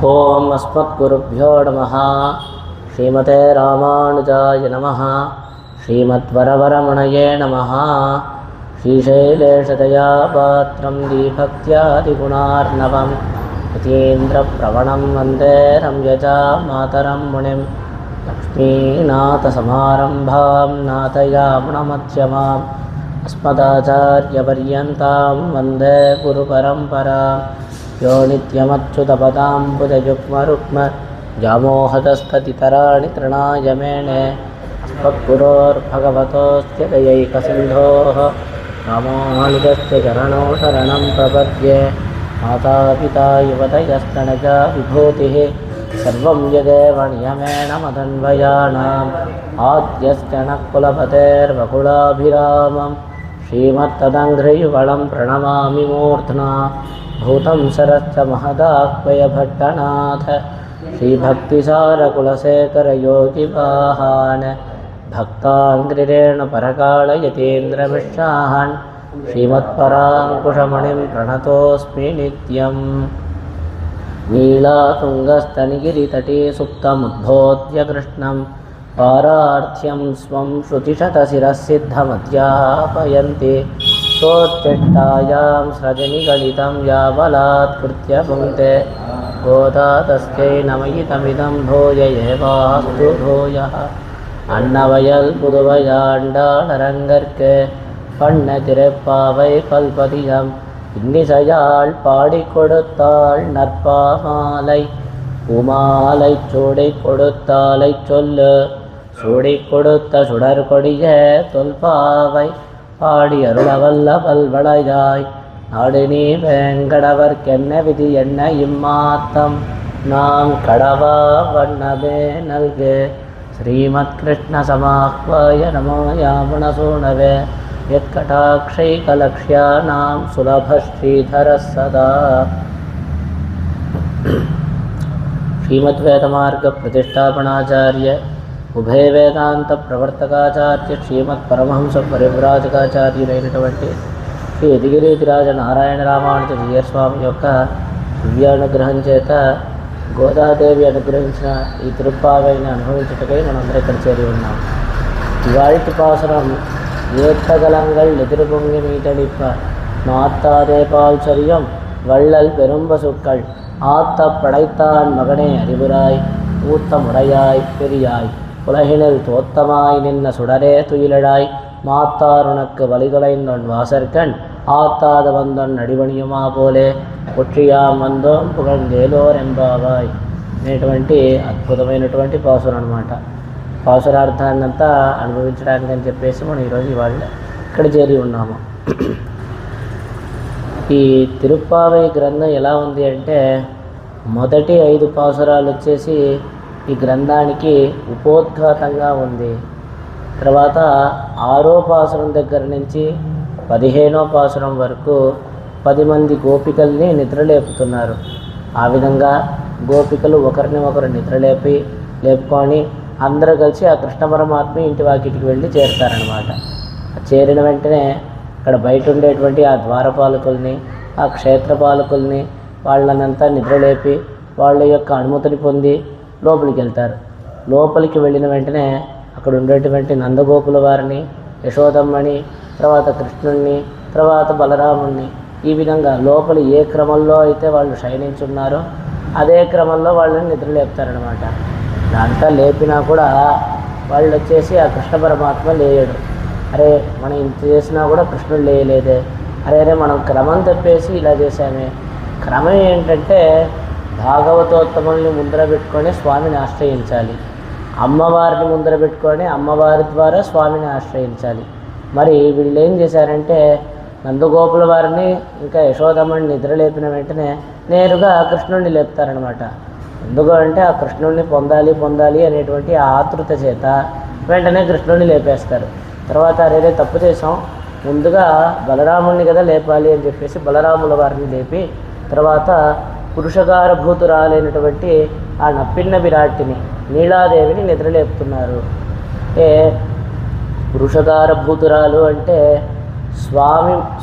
ఓం అస్మద్గురుభ్యో నమః. శ్రీమతే రామానుజాయ నమః. శ్రీమద్వరవరమణయే నమః. శ్రీశైలేశదయాపాత్రం దీభక్త్యాదిగుణార్ణవం యతీంద్రప్రవణం వందే రమ్యజామాతరం మునిం. లక్ష్మీనాథసమారంభాం నాథయామునమధ్యమాం అస్మదాచార్యపర్యంతాం వందే గురుపరంపరాం. యో నిత్యమచ్యుతపదాంబుజయుగ్మరుక్మ వ్యామోహతస్తతితరాణి తృణాయ మేనే. అస్మద్గురోర్భగవతోస్య దయైకసిన్ధోః రామానుజస్య చరణౌ శరణం ప్రపద్యే. మాతాపితా యువతయస్తనజా విభూతిః సర్వం యదేవ నియమేన మదన్వయానాం. ఆద్యశ్చ నః కులపతేర్వకులాభిరామం శ్రీమత్తదంఘ్రియుగళం ప్రణమామి మూర్ధ్నా. భూతం సరశ్చ మహదాహ్వయభట్టనాథ శ్రీభక్తిసారకులశేఖరయోగివాహాన్ భక్తాంగ్రిరేణ పరకాళయతీంద్రమిష్టాన్ శ్రీమత్పరాంకుశమణిం ప్రణతోస్మి నిత్యం. నీళాతుంగస్తనిగిరితటే సుప్తముద్బోధ్య కృష్ణం పారార్థ్యం స్వం శృతిశతశిరసిద్ధమధ్యాపయంతి. సోత్తిష్టాయాం స్రజనిగళితం యాబలాత్కృత్య పుంక్తే. గోదా తస్యై నమయితమిదం భూయ ఏవాస్తు భూయః. అన్నవయల్ புதுவையாண்டாளரங்கற்கு பண்ண திரைப்பாவை பல்பதியம் இன்னிசையாள் பாடி கொடுத்தாள் நற்பாமாலை. பூமாலை சூடி கொடுத்தாலை சொல்லு சூடி கொடுத்த சுடர்கொடிய தொல்பாவை பாடி அருளவல்ல பல்வளையாய். நாடு நீ வேங்கடவர்க்கென்ன விதி என்ன இம்மாத்தம் நாம் கடவா வண்ணமே நல்கு. ஸ்ரீமத் கிருஷ்ண சமாஹ்வாய நமோ யாமுனசூனவே యత్కటాక్షైకలక్ష్యానాం సులభశ్రీధరः సదా. శ్రీమద్వేదమార్గ ప్రతిష్టాపనాచార్య ఉభయ వేదాంత ప్రవర్తకాచార్య శ్రీమత్ పరమహంస పరివ్రాజకాచార్యులైనటువంటి శ్రీ యతిగిరీతిరాజ నారాయణ రామానుజ జీయస్వామి యొక్క దివ్యానుగ్రహం చేత గోదాదేవి అనుగ్రహించిన ఈ తిరుప్పావైని అనుభవించుటకై మనందరూ ఇక్కడ చేరి ఉన్నాం. ఇవాళ పాసురం ஏத்தகலங்கள் எதிர்பொங்கி மீட்டடிப்ப மாத்தாதேபால் சரியம் வள்ளல் பெரும்பசுக்கள் ஆத்த படைத்தான் மகனே அறிவுராய் ஊத்தமுடையாய் பெரியாய் உலகினில் தோத்தமாய் நின்ன சுடரே துயிலடாய். மாத்தாருனக்கு வழிதொலைந்தொன் வாசற்கண் ஆத்தாத வந்தொன் நடிவணியுமா போலே ఒట్టియాం వందోం పుగందేలోరెంబావాయ్ అనేటువంటి అద్భుతమైనటువంటి పాసురం అన్నమాట. పాసురార్థాన్నంతా అనుభవించడానికి అని చెప్పేసి మనం ఈరోజు ఇవాళ ఇక్కడ చేరి ఉన్నాము. ఈ తిరుప్పావై గ్రంథం ఎలా ఉంది అంటే మొదటి 5 పాసురాలు వచ్చేసి ఈ గ్రంథానికి ఉపోద్ఘాతంగా ఉంది. తర్వాత 6వ పాసురం దగ్గర నుంచి 15వ పాసురం వరకు 10 మంది గోపికల్ని నిద్రలేపుతున్నారు. ఆ విధంగా గోపికలు ఒకరిని ఒకరు లేపుకొని అందరూ కలిసి ఆ కృష్ణ పరమాత్మ ఇంటి వాకిటికి వెళ్ళి చేరుతారనమాట. చేరిన వెంటనే అక్కడ బయట ఉండేటువంటి ఆ ద్వారపాలకుల్ని ఆ క్షేత్రపాలకుల్ని వాళ్ళనంతా నిద్రలేపి వాళ్ళ యొక్క అనుమతిని పొంది లోపలికి వెళ్తారు. లోపలికి వెళ్ళిన వెంటనే అక్కడ ఉండేటువంటి నందగోపుల వారిని, యశోదమ్మని, తర్వాత కృష్ణుణ్ణి, తర్వాత బలరాముణ్ణి, ఈ విధంగా లోపలి ఏ క్రమంలో అయితే వాళ్ళు శయనించున్నారో అదే క్రమంలో వాళ్ళని నిద్రలేపుతారనమాట. దాంట్లో లేపినా కూడా వాళ్ళు వచ్చేసి ఆ కృష్ణ పరమాత్మ లేయడు. అరే మనం ఇంత చేసినా కూడా కృష్ణుడు లేయలేదే, అరే మనం క్రమం తప్పేసి ఇలా చేశామే. క్రమం ఏంటంటే భాగవతోత్తముల్ని ముందర పెట్టుకొని స్వామిని ఆశ్రయించాలి, అమ్మవారిని ముందర పెట్టుకొని అమ్మవారి ద్వారా స్వామిని ఆశ్రయించాలి. మరి వీళ్ళు ఏం చేశారంటే నందగోపుల వారిని ఇంకా యశోదమ్మని నిద్రలేపిన వెంటనే నేరుగా కృష్ణుడిని లేపుతారనమాట. ఎందుకు అంటే ఆ కృష్ణుడిని పొందాలి అనేటువంటి ఆ ఆతృత చేత వెంటనే కృష్ణుడిని లేపేస్తారు. తర్వాత అరే తప్పు చేసాం, ముందుగా బలరాముడిని కదా లేపాలి అని చెప్పేసి బలరాముల వారిని లేపి తర్వాత పురుషకారభూతురాలైనటువంటి ఆ నప్పిన్న విరాట్టిని నీలాదేవిని నిద్రలేపుతున్నారు. అంటే పురుషకారభూతురాలు అంటే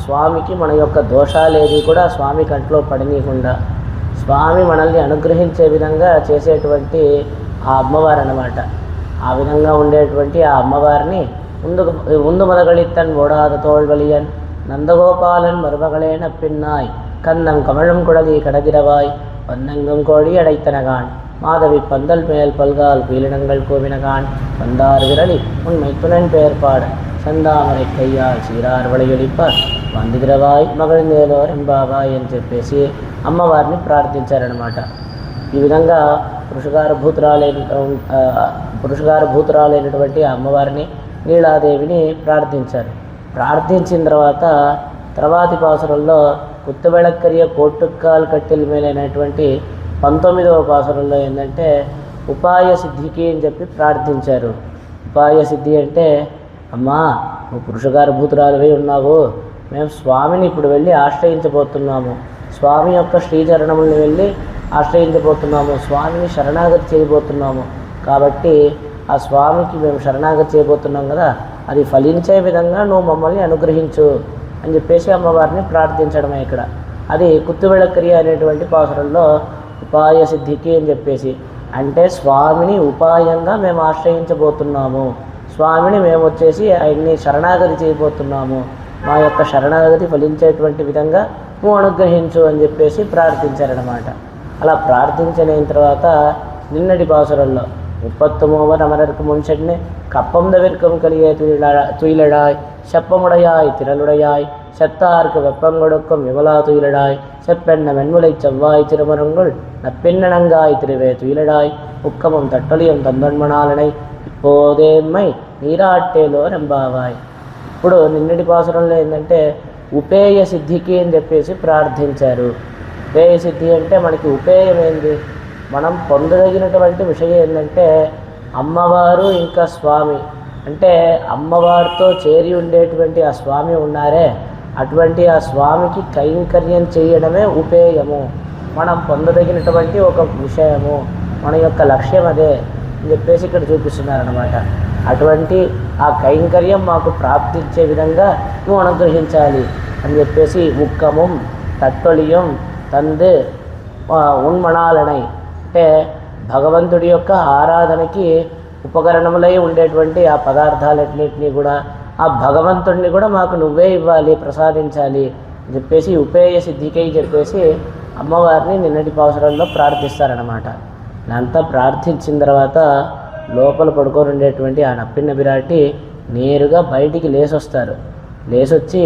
స్వామికి మన యొక్క దోషాలేది కూడా స్వామి కంట్లో పడనీయకుండా స్వామి మనల్ని అనుగ్రహించే విధంగా చేసేటువంటి ఆ అమ్మవారు అన్నమాట. ఆ విధంగా ఉండేటువంటి ఆ అమ్మవారిని ఉందు మదగళిత్తన్ ఓడాద తోళ్వలియన్ నందగోపాలన్ మరుమகளே நப்பின்னாய் கண்ணம் கமழும் குடலி கடதிரவாய் பன்னங்கும் கோழி அடைத்தனகான் மாதவி பந்தல் மேல் பல்கால் பீலினங்கள் கோவினகான் வந்தார் விரலி உண்மை துணன் பெயர் பாட సందామరి కయ్యాల్ చీరార్ వళయొలిప్ప వందిగిరవాయ్ మగళిందేలో రెంబావాయ్ అని చెప్పేసి అమ్మవారిని ప్రార్థించారనమాట. ఈ విధంగా పురుషగారభూతురాలైనటువంటి అమ్మవారిని నీలాదేవిని ప్రార్థించారు. ప్రార్థించిన తర్వాతి పాసురంలో కుత్తబెళక్కరియ కోట్టుక్కాల్ కట్టెల మేలైనటువంటి 19వ పాసురంలో ఏంటంటే ఉపాయ సిద్ధికి అని చెప్పి ప్రార్థించారు. ఉపాయ సిద్ధి అంటే, అమ్మా నువ్వు పురుషగారభూతురాలువై ఉన్నావు, మేము స్వామిని ఇప్పుడు వెళ్ళి ఆశ్రయించబోతున్నాము, స్వామి యొక్క శ్రీచరణముల్ని వెళ్ళి ఆశ్రయించబోతున్నాము, స్వామిని శరణాగతి చేయబోతున్నాము, కాబట్టి ఆ స్వామికి మేము శరణాగతి చేయబోతున్నాం కదా, అది ఫలించే విధంగా నువ్వు మమ్మల్ని అనుగ్రహించు అని చెప్పేసి అమ్మవారిని ప్రార్థించడమే ఇక్కడ. అది కుత్తుబెళక్కరి అనేటువంటి పాసురంలో ఉపాయ సిద్ధికి అని చెప్పేసి, అంటే స్వామిని ఉపాయంగా మేము ఆశ్రయించబోతున్నాము, స్వామిని మేము వచ్చేసి ఆయన్ని శరణాగతి చేయబోతున్నాము, మా యొక్క శరణాగతి ఫలించేటువంటి విధంగా నువ్వు అనుగ్రహించు అని చెప్పేసి ప్రార్థించారనమాట. అలా ప్రార్థించిన తర్వాత నిన్నటి పాసురంలో 33 అమరర్కు మున్షెడ్నే కప్పం దవిర్కం కలిగే துயிலடாய் செப்பமுடையாய் திரளுடையாய் செத்தார்க்கு வெப்பங்கொடுக்கும் விமலா துயிலடாய் செப்பெண்ண வெண்முலை செவ்வாய் திருமருங்குள் நப்பெண்ணனங்காய் திருவே துயிலடாய் உக்கமும் தட்டொலியும் தந்தொன்மணாலனை ఇప్పోదేమ్మై నీరాట్టేలో రెంబావాయ్. ఇప్పుడు నిన్నటి పాసురంలో ఏంటంటే ఉపేయ సిద్ధికి అని చెప్పేసి ప్రార్థించారు. ఉపేయ సిద్ధి అంటే మనకి ఉపేయం ఏంది, మనం పొందదగినటువంటి విషయం ఏంటంటే అమ్మవారు ఇంకా స్వామి, అంటే అమ్మవారితో చేరి ఉండేటువంటి ఆ స్వామి ఉన్నారే, అటువంటి ఆ స్వామికి కైంకర్యం చేయడమే ఉపేయము, మనం పొందదగినటువంటి ఒక విషయము, మన యొక్క లక్ష్యం అదే అని చెప్పేసి ఇక్కడ చూపిస్తున్నారనమాట. అటువంటి ఆ కైంకర్యం మాకు ప్రాప్తించే విధంగా నువ్వు అనుగ్రహించాలి అని చెప్పేసి ఉక్కమం తట్టొలియం తందు ఉన్మణాలనై, అంటే భగవంతుడి యొక్క ఆరాధనకి ఉపకరణములై ఉండేటువంటి ఆ పదార్థాలన్నింటినీ కూడా ఆ భగవంతుడిని కూడా మాకు నువ్వే ఇవ్వాలి, ప్రసాదించాలి అని చెప్పేసి ఉపేయ సిద్ధికై చెప్పేసి అమ్మవారిని నిన్నటి పాసురంలో ప్రార్థిస్తారనమాట. అంతా ప్రార్థించిన తర్వాత లోపల పడుకొని ఉండేటువంటి ఆ నప్పిన్న విరాటి నేరుగా బయటికి లేసొస్తారు. లేసొచ్చి,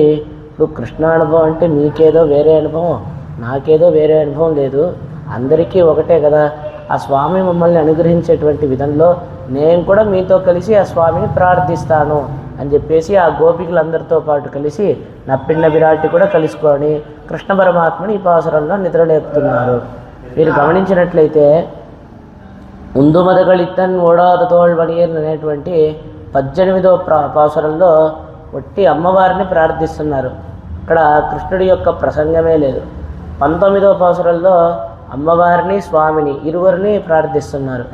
ఇప్పుడు కృష్ణానుభవం అంటే మీకేదో వేరే అనుభవం, నాకేదో వేరే అనుభవం లేదు, అందరికీ ఒకటే కదా, ఆ స్వామి మమ్మల్ని అనుగ్రహించేటువంటి విధంలో నేను కూడా మీతో కలిసి ఆ స్వామిని ప్రార్థిస్తాను అని చెప్పేసి ఆ గోపికలందరితో పాటు కలిసి నప్పిన్న విరాటి కూడా కలుసుకొని కృష్ణ పరమాత్మని ఈ పాసురంలో నిద్రలేపుతున్నారు. మీరు గమనించినట్లయితే ఉందు మదగళిత్తన్ ఓడాద తోళ్వలియన్ అనేటువంటి 18వ పాసురంలో ఒట్టి అమ్మవారిని ప్రార్థిస్తున్నారు. అక్కడ కృష్ణుడి యొక్క ప్రసంగమే లేదు. 19వ పాసురంలో అమ్మవారిని స్వామిని ఇరువురిని ప్రార్థిస్తున్నారు.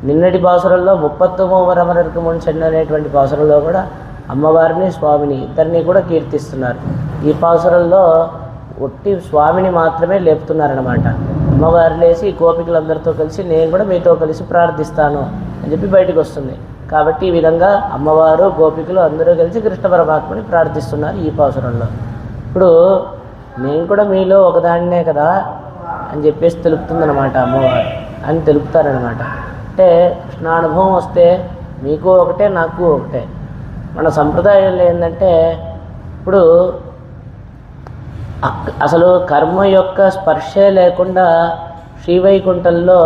నిన్నటి పాసురంలో 39వ అమరర్కు మున్షెడ్నే అనేటువంటి పాసురంలో కూడా అమ్మవారిని స్వామిని ఇద్దరిని కూడా కీర్తిస్తున్నారు. ఈ పాసురంలో ఒట్టి స్వామిని మాత్రమే లేపుతున్నారనమాట. అమ్మవారు లేచి గోపికలందరితో కలిసి నేను కూడా మీతో కలిసి ప్రార్థిస్తాను అని చెప్పి బయటకు వస్తుంది. కాబట్టి ఈ విధంగా అమ్మవారు గోపికలు అందరూ కలిసి కృష్ణ పరమాత్మని ప్రార్థిస్తున్నారు ఈ పాసురంలో. ఇప్పుడు నేను కూడా మీలో ఒకదాన్నే కదా అని చెప్పేసి తెలుపుతుందన్నమాట అమ్మవారు అని తెలుపుతారనమాట. అంటే కృష్ణానుభవం వస్తే మీకు ఒకటే నాకు ఒకటే. మన సంప్రదాయంలో ఏంటంటే ఇప్పుడు అసలు కర్మ యొక్క స్పర్శే లేకుండా శ్రీవైకుంఠంలో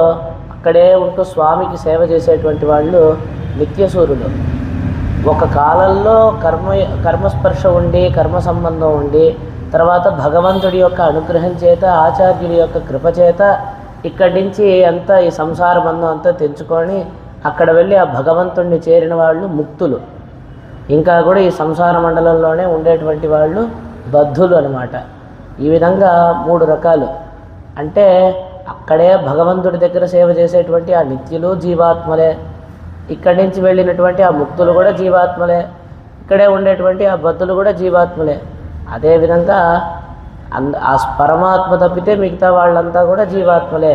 అక్కడే ఉంటూ స్వామికి సేవ చేసేటువంటి వాళ్ళు నిత్యసూరులు. ఒక కాలంలో కర్మస్పర్శ ఉండి కర్మ సంబంధం ఉండి తర్వాత భగవంతుడి యొక్క అనుగ్రహం చేత ఆచార్యుడి యొక్క కృప చేత ఇక్కడి నుంచి అంతా ఈ సంసార బంధం అంతా తెంచుకొని అక్కడ వెళ్ళి ఆ భగవంతుడిని చేరిన వాళ్ళు ముక్తులు. ఇంకా కూడా ఈ సంసార మండలంలోనే ఉండేటువంటి వాళ్ళు బద్ధులు అనమాట. ఈ విధంగా 3 రకాలు. అంటే అక్కడే భగవంతుడి దగ్గర సేవ చేసేటువంటి ఆ నిత్యులు జీవాత్మలే, ఇక్కడి నుంచి వెళ్ళినటువంటి ఆ ముక్తులు కూడా జీవాత్మలే, ఇక్కడే ఉండేటువంటి ఆ బద్ధులు కూడా జీవాత్మలే. అదేవిధంగా ఆ పరమాత్మ తప్పితే మిగతా వాళ్ళంతా కూడా జీవాత్మలే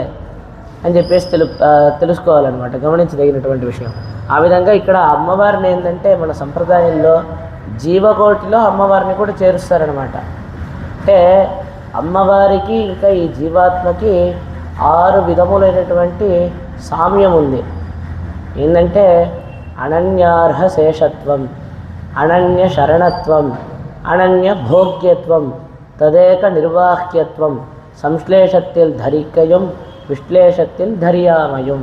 అని చెప్పేసి తెలుసుకోవాలన్నమాట, గమనించదగినటువంటి విషయం. ఆ విధంగా ఇక్కడ అమ్మవారిని ఏంటంటే మన సంప్రదాయంలో జీవకోటిలో అమ్మవారిని కూడా చేరుస్తారనమాట. అంటే అమ్మవారికి ఇంకా ఈ జీవాత్మకి 6 విధములైనటువంటి సామ్యం ఉంది. ఏంటంటే అనన్యార్హ శేషత్వం, అనన్య శరణత్వం, అనన్య భోగ్యత్వం, తదేక నిర్వాహ్యత్వం, సంశ్లేషత్తిల్ ధరికయం, విశ్లేషత్తిల్ ధర్యామయం.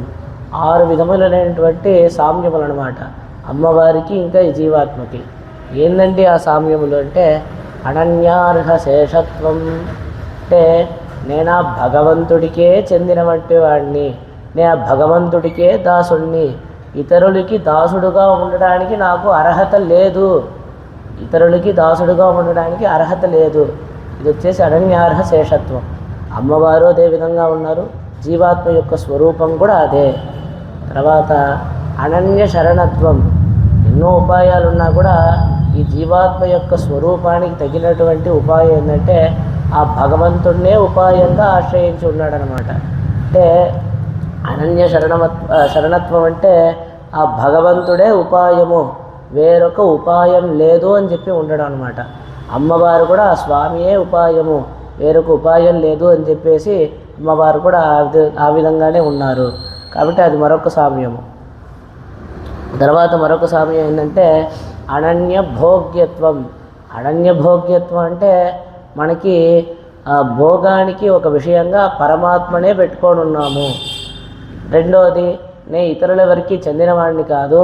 6 విధములైనటువంటి సామ్యములు అనమాట అమ్మవారికి ఇంకా ఈ జీవాత్మకి. ఏంటంటే ఆ సామ్యములు అంటే అనన్యార్హ శేషత్వం అంటే నేను ఆ భగవంతుడికే చెందినవంటి వాడిని, నేను ఆ భగవంతుడికే దాసుడిని, ఇతరులకి దాసుడుగా ఉండడానికి నాకు అర్హత లేదు, ఇతరులకి దాసుడుగా ఉండడానికి అర్హత లేదు. ఇది వచ్చేసి అనన్యార్హ శేషత్వం. అమ్మవారు అదే విధంగా ఉన్నారు, జీవాత్మ యొక్క స్వరూపం కూడా అదే. తర్వాత అనన్య శరణత్వం. ఎన్నో ఉపాయాలున్నా కూడా ఈ జీవాత్మ యొక్క స్వరూపానికి తగినటువంటి ఉపాయం ఏంటంటే ఆ భగవంతుడినే ఉపాయంగా ఆశ్రయించి ఉన్నాడనమాట. అంటే అనన్య శరణత్వం అంటే ఆ భగవంతుడే ఉపాయము, వేరొక ఉపాయం లేదు అని చెప్పి ఉండడం అనమాట. అమ్మవారు కూడా ఆ స్వామియే ఉపాయము, వేరొక ఉపాయం లేదు అని చెప్పేసి అమ్మవారు కూడా ఆ విధంగానే ఉన్నారు. కాబట్టి అది మరొక సామ్యము. తర్వాత మరొక సామ్యం ఏంటంటే అనన్య భోగ్యత్వం. అనన్య భోగ్యత్వం అంటే మనకి భోగానికి ఒక విషయంగా పరమాత్మనే పెట్టుకొని ఉన్నాము. రెండవది, నేను ఇతరులెవరికి చెందినవాడిని కాదు,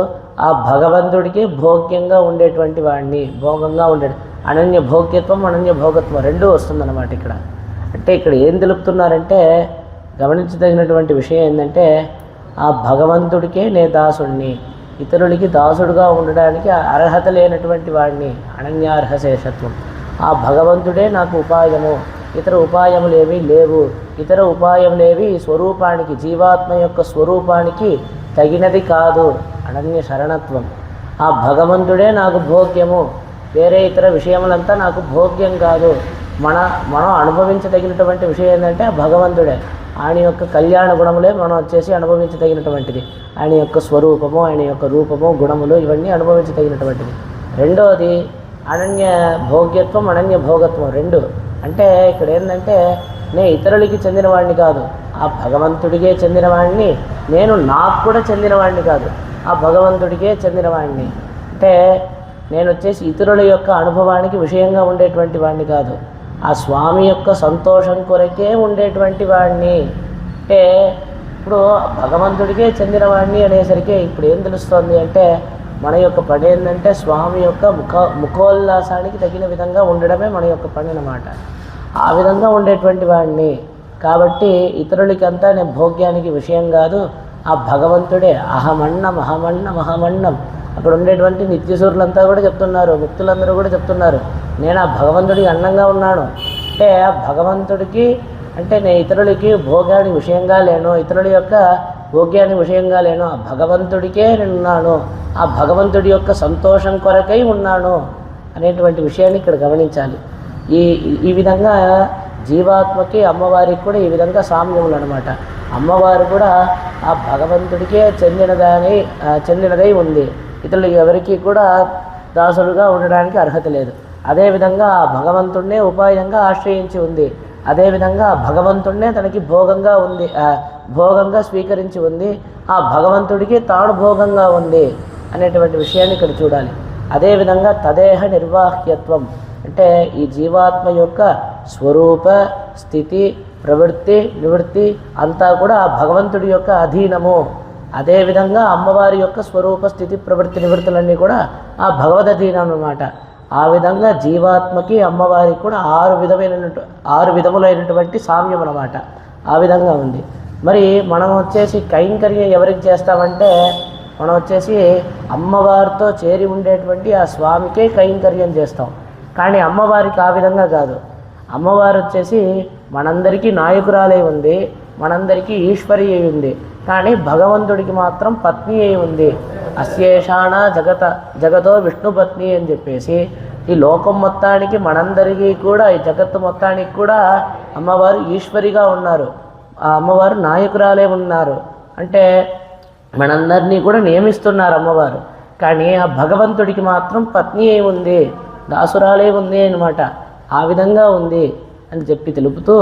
ఆ భగవంతుడికి భోగ్యంగా ఉండేటువంటి వాడిని, భోగంగా ఉండేది. అనన్య భోగ్యత్వం, అనన్య భోగత్వం రెండూ వస్తుందన్నమాట ఇక్కడ. అంటే ఇక్కడ ఏం తెలుపుతున్నారంటే గమనించదగినటువంటి విషయం ఏంటంటే ఆ భగవంతుడికే నే దాసుడిని, ఇతరులకి దాసుడుగా ఉండడానికి అర్హత లేనటువంటి వాడిని, అనన్యార్హ శేషత్వం. ఆ భగవంతుడే నాకు ఉపాయము, ఇతర ఉపాయములేవి లేవు, ఇతర ఉపాయములేవి స్వరూపానికి, జీవాత్మ యొక్క స్వరూపానికి తగినది కాదు, అనన్య శరణత్వం. ఆ భగవంతుడే నాకు భోగ్యము, వేరే ఇతర విషయములంతా నాకు భోగ్యం కాదు. మనం అనుభవించదగినటువంటి విషయం ఏంటంటే ఆ భగవంతుడే, ఆయన యొక్క కళ్యాణ గుణములే మనం వచ్చేసి అనుభవించదగినటువంటిది. ఆయన యొక్క స్వరూపము, ఆయన యొక్క రూపము, గుణములు ఇవన్నీ అనుభవించదగినటువంటిది. రెండవది అనన్య భోగ్యత్వం, అనన్య భోగత్వం రెండు. అంటే ఇక్కడ ఏంటంటే నేను ఇతరులకి చెందినవాడిని కాదు, ఆ భగవంతుడికే చెందినవాడిని, నేను నాకు కూడా చెందినవాడిని కాదు, ఆ భగవంతుడికే చెందినవాడిని. అంటే నేను వచ్చేసి ఇతరుల యొక్క అనుభవానికి విషయంగా ఉండేటువంటి వాడిని కాదు, ఆ స్వామి యొక్క సంతోషం కొరకే ఉండేటువంటి వాడిని. అంటే ఇప్పుడు భగవంతుడికే చెందినవాడిని అనేసరికి ఇప్పుడు ఏం తెలుస్తోంది అంటే మన యొక్క పని ఏంటంటే స్వామి యొక్క ముఖోల్లాసానికి తగిన విధంగా ఉండడమే మన యొక్క పని అన్నమాట. ఆ విధంగా ఉండేటువంటి వాడిని కాబట్టి ఇతరులకి అంతా నేను భోగ్యానికి విషయం కాదు, ఆ భగవంతుడే అహమన్నం అహమన్నం అహమన్నం. అక్కడ ఉండేటువంటి నిత్యసూరులంతా కూడా చెప్తున్నారు, ముక్తులందరూ కూడా చెప్తున్నారు నేను ఆ భగవంతుడికి అన్నంగా ఉన్నాను. అంటే ఆ భగవంతుడికి అంటే నేను ఇతరులకి భోగానికి విషయంగా లేను, ఇతరుల యొక్క భోగ్యానికి విషయంగా లేను, ఆ భగవంతుడికే నేనున్నాను, ఆ భగవంతుడి యొక్క సంతోషం కొరకై ఉన్నాను అనేటువంటి విషయాన్ని ఇక్కడ గమనించాలి. ఈ విధంగా జీవాత్మకి అమ్మవారికి కూడా ఈ విధంగా సామ్యములు అనమాట. అమ్మవారు కూడా ఆ భగవంతుడికే చెందినదై ఉంది, ఇతరులకి ఎవరికి కూడా దాసులుగా ఉండడానికి అర్హత లేదు. అదేవిధంగా ఆ భగవంతుడినే ఉపాయంగా ఆశ్రయించి ఉంది, అదేవిధంగా భగవంతుడినే తనకి భోగంగా స్వీకరించి ఉంది, ఆ భగవంతుడికి తాను భోగంగా ఉంది అనేటువంటి విషయాన్ని ఇక్కడ చూడాలి. అదేవిధంగా తదేహ నిర్వాహ్యత్వం అంటే ఈ జీవాత్మ యొక్క స్వరూప స్థితి ప్రవృత్తి నివృత్తి అంతా కూడా ఆ భగవంతుడి యొక్క అధీనము. అదేవిధంగా అమ్మవారి యొక్క స్వరూప స్థితి ప్రవృత్తి నివృత్తులన్నీ కూడా ఆ భగవద్ అధీనం అన్నమాట. ఆ విధంగా జీవాత్మకి అమ్మవారికి కూడా 6 విధములైనటువంటి సామ్యం అన్నమాట. ఆ విధంగా ఉంది. మరి మనం వచ్చేసి కైంకర్యం ఎవరికి చేస్తామంటే మనం వచ్చేసి అమ్మవారితో చేరి ఉండేటువంటి ఆ స్వామికే కైంకర్యం చేస్తాం. కానీ అమ్మవారికి ఆ విధంగా కాదు. అమ్మవారు వచ్చేసి మనందరికీ నాయకురాలై ఉంది, మనందరికీ ఈశ్వరి అయి ఉంది, కానీ భగవంతుడికి మాత్రం పత్ని అయి ఉంది. అశేషాణ జగతో విష్ణు పత్ని అని చెప్పేసి ఈ లోకం మొత్తానికి మనందరికీ కూడా ఈ జగత్తు మొత్తానికి కూడా అమ్మవారు ఈశ్వరిగా ఉన్నారు. ఆ అమ్మవారు నాయకురాలే ఉన్నారు. అంటే మనందరినీ కూడా నియమిస్తున్నారు అమ్మవారు. కానీ ఆ భగవంతుడికి మాత్రం పత్ని అయి ఉంది, దాసురాలే ఉంది అన్నమాట. ఆ విధంగా ఉంది అని చెప్పి తెలుపుతూ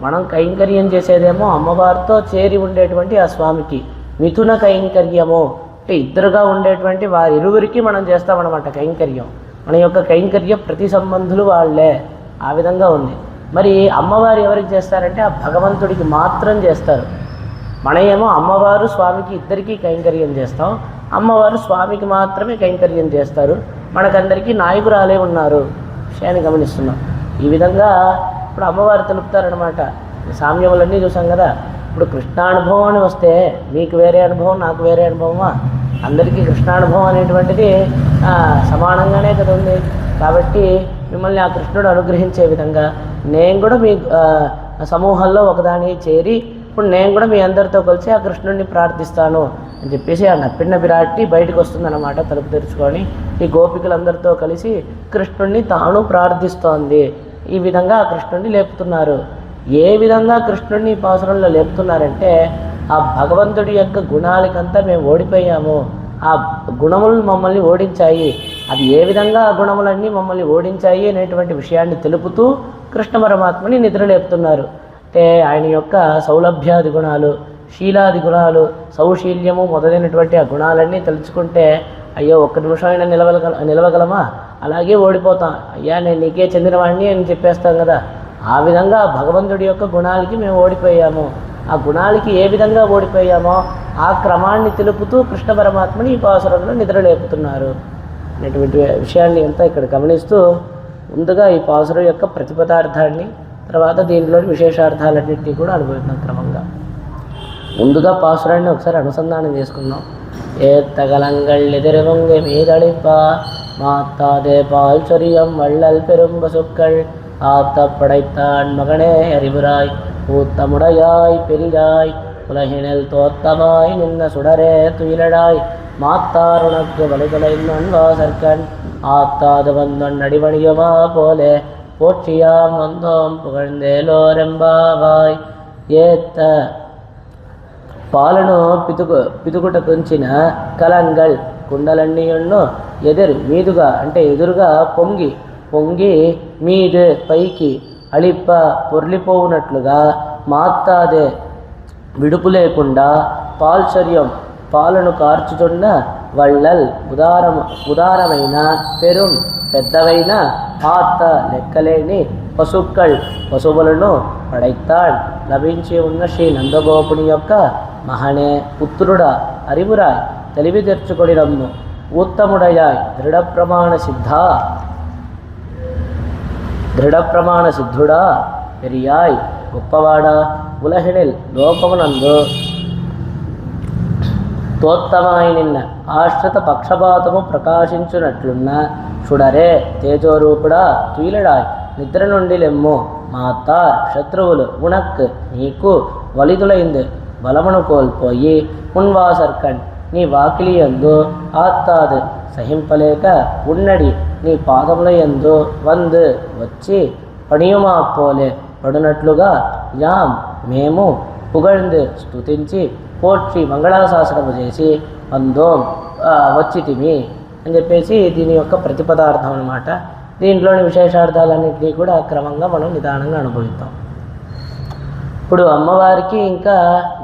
మనం కైంకర్యం చేసేదేమో అమ్మవారితో చేరి ఉండేటువంటి ఆ స్వామికి మిథున కైంకర్యము. అంటే ఇద్దరుగా ఉండేటువంటి వారిరువురికి మనం చేస్తామన్నమాట కైంకర్యం. మన యొక్క కైంకర్య ప్రతి సంబంధులు వాళ్ళే. ఆ విధంగా ఉంది. మరి అమ్మవారు ఎవరికి చేస్తారంటే ఆ భగవంతుడికి మాత్రం చేస్తారు. మన ఏమో అమ్మవారు స్వామికి ఇద్దరికీ కైంకర్యం చేస్తాం, అమ్మవారు స్వామికి మాత్రమే కైంకర్యం చేస్తారు. మనకందరికీ నాయకురాలే ఉన్నారు విషయాన్ని గమనిస్తున్నాం. ఈ విధంగా ఇప్పుడు అమ్మవారు తెలుపుతారనమాట. సామ్యములన్నీ చూసాం కదా. ఇప్పుడు కృష్ణానుభవం అని వస్తే మీకు వేరే అనుభవం, నాకు వేరే అనుభవమా? అందరికీ కృష్ణానుభవం అనేటువంటిది సమానంగానే కదా ఉంది. కాబట్టి మిమ్మల్ని ఆ కృష్ణుడు అనుగ్రహించే విధంగా నేను కూడా మీ సమూహంలో ఒకదాని చేరి ఇప్పుడు నేను కూడా మీ అందరితో కలిసి ఆ కృష్ణుడిని ప్రార్థిస్తాను అని చెప్పేసి ఆ నప్పిన విరాట్టి బయటకు వస్తుందన్నమాట. తలుపు తెరుచుకొని ఈ గోపికలందరితో కలిసి కృష్ణుడిని తాను ప్రార్థిస్తోంది. ఈ విధంగా ఆ కృష్ణుడిని లేపుతున్నారు. ఏ విధంగా కృష్ణుడిని పాసురంలో లేపుతున్నారంటే ఆ భగవంతుడి యొక్క గుణాలకంతా మేము ఓడిపోయాము, ఆ గుణములు మమ్మల్ని ఓడించాయి, అది ఏ విధంగా ఆ గుణములన్నీ మమ్మల్ని ఓడించాయి అనేటువంటి విషయాన్ని తెలుపుతూ కృష్ణ పరమాత్మని నిద్రలేపుతున్నారు. అంటే ఆయన యొక్క సౌలభ్యాది గుణాలు, శీలాది గుణాలు, సౌశీల్యము మొదలైనటువంటి ఆ గుణాలన్నీ తలుచుకుంటే అయ్యో ఒక్క నిమిషం అయినా నిలవగలమా? అలాగే ఓడిపోతాం. అయ్యా నేను నీకే చెందినవాడిని అని చెప్పేస్తాం కదా. ఆ విధంగా భగవంతుడి యొక్క గుణాలకి మేము ఓడిపోయాము. ఆ గుణాలకి ఏ విధంగా ఓడిపోయామో ఆ క్రమాన్ని తెలుపుతూ కృష్ణ పరమాత్మని ఈ పాసురంలో నిద్రలేపుతున్నారు అనేటువంటి విషయాన్ని అంతా ఇక్కడ గమనిస్తూ ముందుగా ఈ పాసురం యొక్క ప్రతిపదార్థాన్ని, తర్వాత దీనిలోని విశేషార్థాలన్నింటినీ కూడా అనుభవిద్దాం క్రమంగా. ముందుగా పాసురాన్ని ఒకసారి అనుసంధానం చేసుకుందాం. ஏத்தகலங்கள் எதிர்வங்க மீதளிப்பா மாத்தாதே பால் சொரியம் வள்ளல் பெரும் பசுக்கள் ஆத்த படைத்தான் மகனே அறிவுராய் ஊத்தமுடையாய் பெரியாய் உலகினில் தோத்தமாய் நின்ன சுடரே துயிலடாய் மாத்தார் உனக்கு வலிதலைந்தன் வாசற்கண் ஆத்தாது வந்தன் அடிபணியுமா போலே போற்றியாம் வந்தோம் புகழ்ந்தேலோரெம்பாவாய் ஏத்த పాలను పితుకుట కుంచిన కలంగల్ కుండలన్నీయును మీదుగా అంటే ఎదురుగా పొంగి మీదు పైకి అళిప్ప పొర్లిపోవునట్లుగా మాత్తాదే విడుపు లేకుండా పాల్చర్యం పాలను కార్చుతున్న వళ్ళల్ ఉదారమైన పెరుం పెద్దవైన ఆత్త లెక్కలేని పశువులను పడైతాడ్ లభించి ఉన్న శ్రీ నందగోపుని యొక్క మహనే పుత్రుడా అరివురాయ్ తెలివి తెచ్చుకొని రమ్ము ఉత్తముడయాయ్ దృఢ ప్రమాణ సిద్ధుడా పెరియాయ్ గొప్పవాడా ఉలహినిల్ లోకమునందు తోత్తమాయి నిన్న ఆశ్రిత పక్షపాతము ప్రకాశించునట్లున్న చూడరే తేజోరూపుడా తుయిలడాయ్ నిద్ర నుండి లెమ్ము మాతార్ శత్రువులు ఉనక్ నీకు వలిదులైంది బలమును కోల్పోయి ఉన్వాసర్కణ్ నీ వాకిలి యందు ఆత్తాదు సహింపలేక ఉన్నడి నీ పాదముల యందు వచ్చి పణియుమా పోలే పడునట్లుగా యాం మేము పుగழ்ந்து స్తుతించి పోற்றி మంగళాశాసనము చేసి అందోం వచ్చితిమి అని చెప్పేసి దీని యొక్క ప్రతిపదార్థం అన్నమాట. దీంట్లోని విశేషార్థాలన్నింటినీ కూడా క్రమంగా మనం నిదానంగా అనుభవిస్తాం. ఇప్పుడు అమ్మవారికి ఇంకా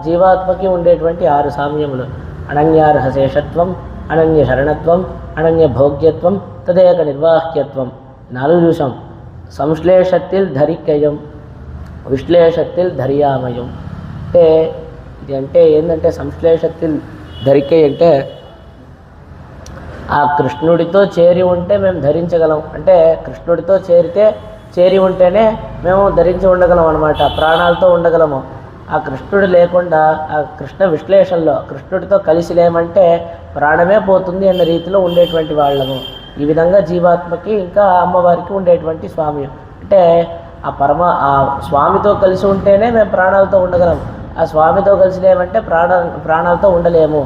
జీవాత్మకి ఉండేటువంటి 6 సామ్యములు: అనన్యార్హశేషత్వం, అనన్య శరణత్వం, అనన్య భోగ్యత్వం, తదేక నిర్వాహ్యత్వం. 4 చూసాం. సంశ్లేషత్తిల్ ధరికయం, విశ్లేషత్తిల్ ధర్యామయం. అంటే ఏంటంటే సంశ్లేషత్తిల్ ధరికై అంటే ఆ కృష్ణుడితో చేరి ఉంటే మేము ధరించగలం. అంటే కృష్ణుడితో చేరి ఉంటేనే మేము ధరించి ఉండగలం అన్నమాట, ప్రాణాలతో ఉండగలము. ఆ కృష్ణుడు లేకుండా ఆ కృష్ణ విశ్లేషణలో కృష్ణుడితో కలిసి లేమంటే ప్రాణమే పోతుంది అన్న రీతిలో ఉండేటువంటి వాళ్ళము. ఈ విధంగా జీవాత్మకి ఇంకా అమ్మవారికి ఉండేటువంటి స్వామి అంటే ఆ స్వామితో కలిసి ఉంటేనే మేము ప్రాణాలతో ఉండగలం. ఆ స్వామితో కలిసి లేమంటే ప్రాణాలతో ఉండలేము.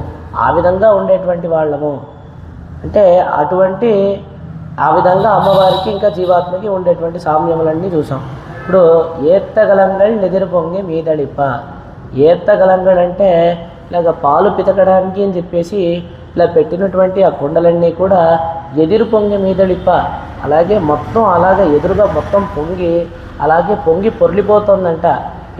ఆ విధంగా ఉండేటువంటి వాళ్ళము. అంటే అటువంటి ఆ విధంగా అమ్మవారికి ఇంకా జీవాత్మకి ఉండేటువంటి సామ్యములన్నీ చూసాం. ఇప్పుడు ఏత్తగలంగల్ నిదిరి పొంగి మీదడిప్ప. ఏత్తగలంగల్ అంటే ఇలాగ పాలు పితకడానికి అని చెప్పేసి ఇలా పెట్టినటువంటి ఆ కుండలన్నీ కూడా ఎదురు పొంగి మీదడిప్ప, అలాగే మొత్తం అలాగే ఎదురుగా మొత్తం పొంగి అలాగే పొంగి పొర్లిపోతుందంట.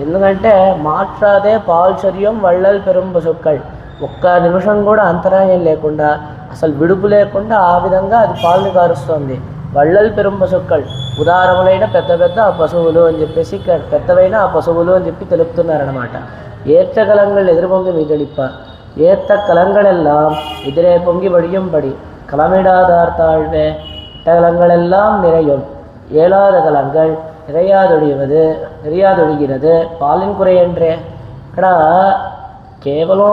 ఎందుకంటే మాట్లాడే పాల్చర్యం వళ్ళల్ పెరుంబ సొక్కల్, ఒక్క నిమిషం కూడా అంతరాయం లేకుండా అసలు విడుపు లేకుండా ఆ విధంగా అది పాలుని కారుస్తుంది. వళ్ళల్ పెరుంబ సొక్కల్, ఉదారములైన పెద్ద పెద్ద ఆ పశువులు అని చెప్పేసి పెద్దవైన ఆ పశువులు అని చెప్పి తెలుపుతున్నారనమాట. ఏற்ற கலங்கள் எதிர்பொங்கி மீதளிப்ப ஏத்த கலங்களெல்லாம் எதிரே பொங்கி வடியும்படி களமிடாதார் தாழ்வே கலங்களெல்லாம் நிறையும் ஏழாத கலங்கள் நிறையாదొడిగినది పాలిన్ కురయండ్రే. ఇక్కడ కేవలం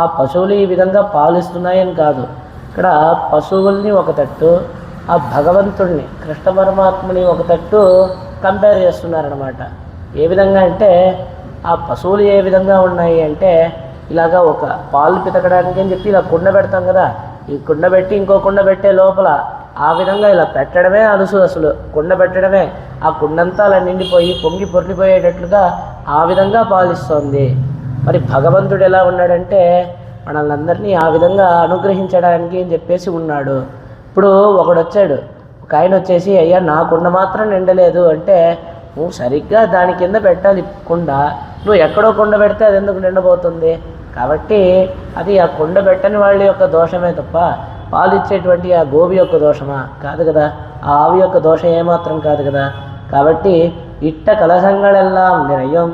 ఆ పశువులు ఈ విధంగా పాలిస్తున్నాయని కాదు, ఇక్కడ పశువుల్ని ఒక తట్టు, ఆ భగవంతుడిని కృష్ణ పరమాత్మని ఒక తట్టు కంపేర్ చేస్తున్నారనమాట. ఏ విధంగా అంటే ఆ పశువులు ఏ విధంగా ఉన్నాయి అంటే ఇలాగా ఒక పాలు పితకడానికి అని చెప్పి ఇలా కుండ పెడతాం కదా, ఈ కుండ పెట్టి ఇంకో కుండ పెట్టే లోపల ఆ విధంగా ఇలా పెట్టడమే అలుసు. అసలు కుండ పెట్టడమే ఆ కుండంతా అలా నిండిపోయి పొంగి పొర్లిపోయేటట్లుగా ఆ విధంగా పాలిస్తోంది. మరి భగవంతుడు ఎలా ఉన్నాడంటే మనల్ని అందరినీ ఆ విధంగా అనుగ్రహించడానికి అని చెప్పేసి ఉన్నాడు. ఇప్పుడు ఒకడు వచ్చాడు, ఒక ఆయన వచ్చేసి అయ్యా నా కుండ మాత్రం నిండలేదు అంటే, నువ్వు సరిగ్గా దాని కింద పెట్టాలి కుండ, నువ్వు ఎక్కడో కుండ పెడితే అది ఎందుకు నిండబోతుంది? కాబట్టి అది ఆ కుండ పెట్టని వాళ్ళ యొక్క దోషమే తప్ప పాలు ఇచ్చేటువంటి ఆ గోవి యొక్క దోషమా? కాదు కదా, ఆ ఆవు యొక్క దోషం ఏమాత్రం కాదు కదా. కాబట్టి ఇట్ట కలశங்களெல்லாம் நிறையும்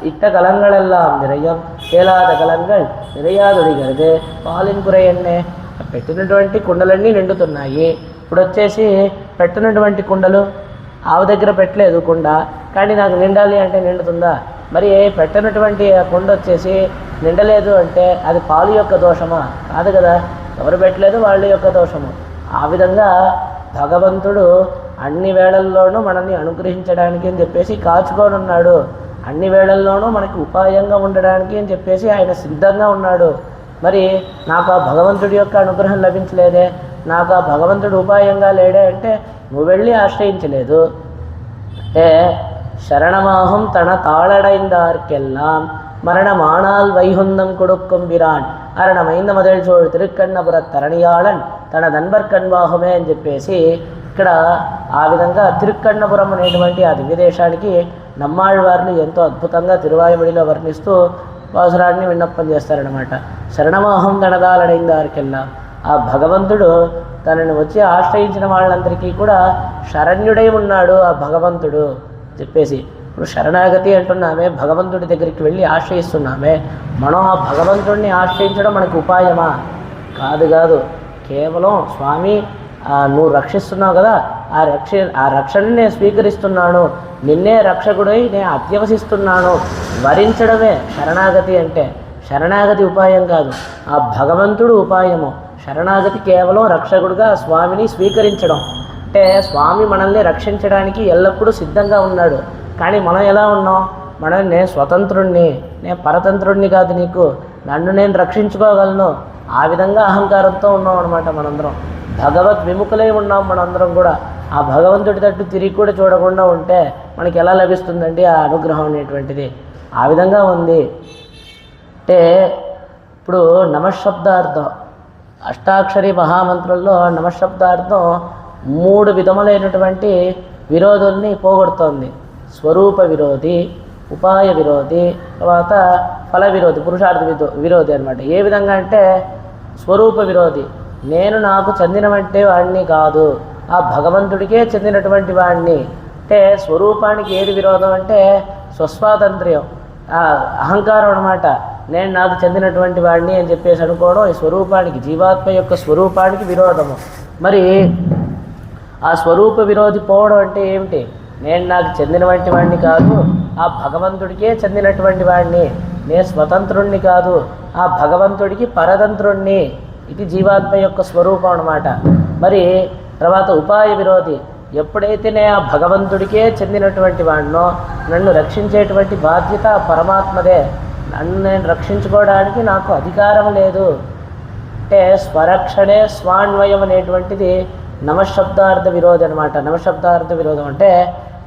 ఇట్ట కలంగళెల్లాం నిరయం ఏలాద కలంగల్ నిరయాదొడిగరదు పాలిన్ కురయన్నే. పెట్టినటువంటి కుండలన్నీ నిండుతున్నాయి. ఇప్పుడు వచ్చేసి పెట్టినటువంటి కుండలు ఆవు దగ్గర పెట్టలేదు కుండ, కానీ నాకు నిండాలి అంటే నిండుతుందా? మరి పెట్టినటువంటి ఆ కుండ వచ్చేసి నిండలేదు అంటే అది పాలు యొక్క దోషమా? కాదు కదా, ఎవరు పెట్టలేదు వాళ్ళ యొక్క దోషము. ఆ విధంగా భగవంతుడు అన్ని వేళల్లోనూ మనల్ని అనుగ్రహించడానికి అని చెప్పేసి కాచుకొని ఉన్నాడు. అన్ని వేళల్లోనూ మనకి ఉపాయంగా ఉండడానికి అని చెప్పేసి ఆయన సిద్ధంగా ఉన్నాడు. మరి నాకు ఆ భగవంతుడి యొక్క అనుగ్రహం లభించలేదే, నాకు ఆ భగవంతుడు ఉపాయంగా లేడే అంటే నువ్వు వెళ్ళి ఆశ్రయించలేదు. అంటే శరణమాహం తన తాళడైందార్కెల్లాం మరణమాణాల్ వైహుందం కొడుక్కం విరాన్ అరణమైంద మొదటి చోడు తిరుక్కన్నపుర తరణియాళన్ తన దన్బర్కన్వాహమే అని చెప్పేసి ఇక్కడ ఆ విధంగా తిరుక్కన్నపురం అనేటువంటి ఆ దివ్యదేశానికి నమ్మాళ్ళవార్లు ఎంతో అద్భుతంగా తిరువాయుబడిలో వర్ణిస్తూ అవసరాన్ని విన్నప్పం చేస్తారనమాట. శరణమాహం తనదాలడైందారికెల్లా, ఆ భగవంతుడు తనని వచ్చి ఆశ్రయించిన వాళ్ళందరికీ కూడా శరణ్యుడై ఉన్నాడు ఆ భగవంతుడు చెప్పేసి. ఇప్పుడు శరణాగతి అంటున్నామే, భగవంతుడి దగ్గరికి వెళ్ళి ఆశ్రయిస్తున్నామే. మనం ఆ భగవంతుడిని ఆశ్రయించడం మనకు ఉపాయమా? కాదు. కేవలం స్వామి నువ్వు రక్షిస్తున్నావు కదా, ఆ రక్షణని నేను స్వీకరిస్తున్నాను, నిన్నే రక్షకుడై నేను అత్యవసిస్తున్నాను వరించడమే శరణాగతి అంటే. శరణాగతి ఉపాయం కాదు, ఆ భగవంతుడు ఉపాయము. శరణాగతి కేవలం రక్షకుడుగా స్వామిని స్వీకరించడం. అంటే స్వామి మనల్ని రక్షించడానికి ఎల్లప్పుడూ సిద్ధంగా ఉన్నాడు. కానీ మనం ఎలా ఉన్నాం? నేను స్వతంత్రుణ్ణి, నేను పరతంత్రుణ్ణి కాదు, నీకు నన్ను నేను రక్షించుకోగలను, ఆ విధంగా అహంకారంతో ఉన్నాం అనమాట మనందరం. భగవద్ విముఖులై ఉన్నాం మనందరం కూడా. ఆ భగవంతుడి తట్టు తిరిగి కూడా చూడకుండా ఉంటే మనకి ఎలా లభిస్తుందండి ఆ అనుగ్రహం అనేటువంటిది? ఆ విధంగా ఉంది. అంటే ఇప్పుడు నమశబ్దార్థం, అష్టాక్షరి మహామంత్రుల్లో నమశబ్దార్థం 3 విధములైనటువంటి విరోధుల్ని పోగొడుతోంది. స్వరూప విరోధి, ఉపాయ విరోధి, తర్వాత ఫల విరోధి, పురుషార్థ విరోధి అనమాట. ఏ విధంగా అంటే స్వరూప విరోధి, నేను నాకు చెందినటువంటి వాడిని కాదు, ఆ భగవంతుడికే చెందినటువంటి వాడిని. అంటే స్వరూపానికి ఏది విరోధం అంటే స్వస్వాతంత్ర్యం, అహంకారం అనమాట. నేను నాకు చెందినటువంటి వాడిని అని చెప్పేసి అనుకోవడం ఈ స్వరూపానికి, జీవాత్మ యొక్క స్వరూపానికి విరోధము. మరి ఆ స్వరూప విరోధి పోవడం అంటే ఏమిటి? నేను నాకు చెందినటువంటి వాడిని కాదు, ఆ భగవంతుడికే చెందినటువంటి వాడిని, నేను స్వతంత్రుణ్ణి కాదు, ఆ భగవంతుడికి పరతంత్రుణ్ణి. ఇది జీవాత్మ యొక్క స్వరూపం అన్నమాట. మరి తర్వాత ఉపాయ విరోధి, ఎప్పుడైతే నేను ఆ భగవంతుడికే చెందినటువంటి వాడినో నన్ను రక్షించేటువంటి బాధ్యత పరమాత్మదే, నన్ను నేను రక్షించుకోవడానికి నాకు అధికారం లేదు. అంటే స్వరక్షణే స్వాన్వయం అనేటువంటిది నమశబ్దార్థ విరోధం అనమాట. నమశబ్దార్థ విరోధం అంటే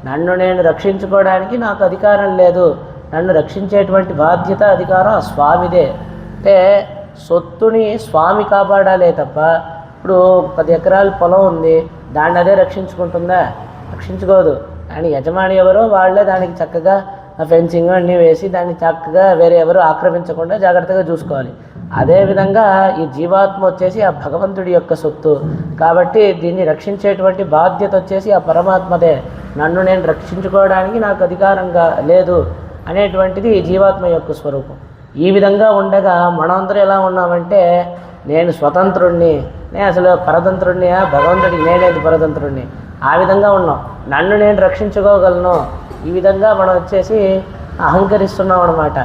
నన్ను నేను రక్షించుకోవడానికి నాకు అధికారం లేదు, నన్ను రక్షించేటువంటి బాధ్యత అధికారం ఆ స్వామిదే. అంటే సొత్తుని స్వామి కాపాడాలే తప్ప ఇప్పుడు 10 ఎకరాల పొలం ఉంది, దాన్ని అదే రక్షించుకుంటుందా? రక్షించుకోదు. కానీ యజమాని ఎవరో వాళ్ళే దానికి చక్కగా ఫెన్సింగ్ అన్నీ వేసి దాన్ని చక్కగా వేరే ఎవరు ఆక్రమించకుండా జాగ్రత్తగా చూసుకోవాలి. అదేవిధంగా ఈ జీవాత్మ వచ్చేసి ఆ భగవంతుడి యొక్క సొత్తు కాబట్టి దీన్ని రక్షించేటువంటి బాధ్యత వచ్చేసి ఆ పరమాత్మదే. నన్ను నేను రక్షించుకోవడానికి నాకు అధికారంగా లేదు అనేటువంటిది జీవాత్మ యొక్క స్వరూపం. ఈ విధంగా ఉండగా మనందరూ ఎలా ఉన్నామంటే నేను స్వతంత్రుణ్ణి, నేను అసలు పరతంత్రుణ్ణి, భగవంతుడికి నేనేది పరతంత్రుణ్ణి, ఆ విధంగా ఉన్నాం. నన్ను నేను రక్షించుకోగలను, ఈ విధంగా మనం వచ్చేసి అహంకరిస్తున్నాం అనమాట.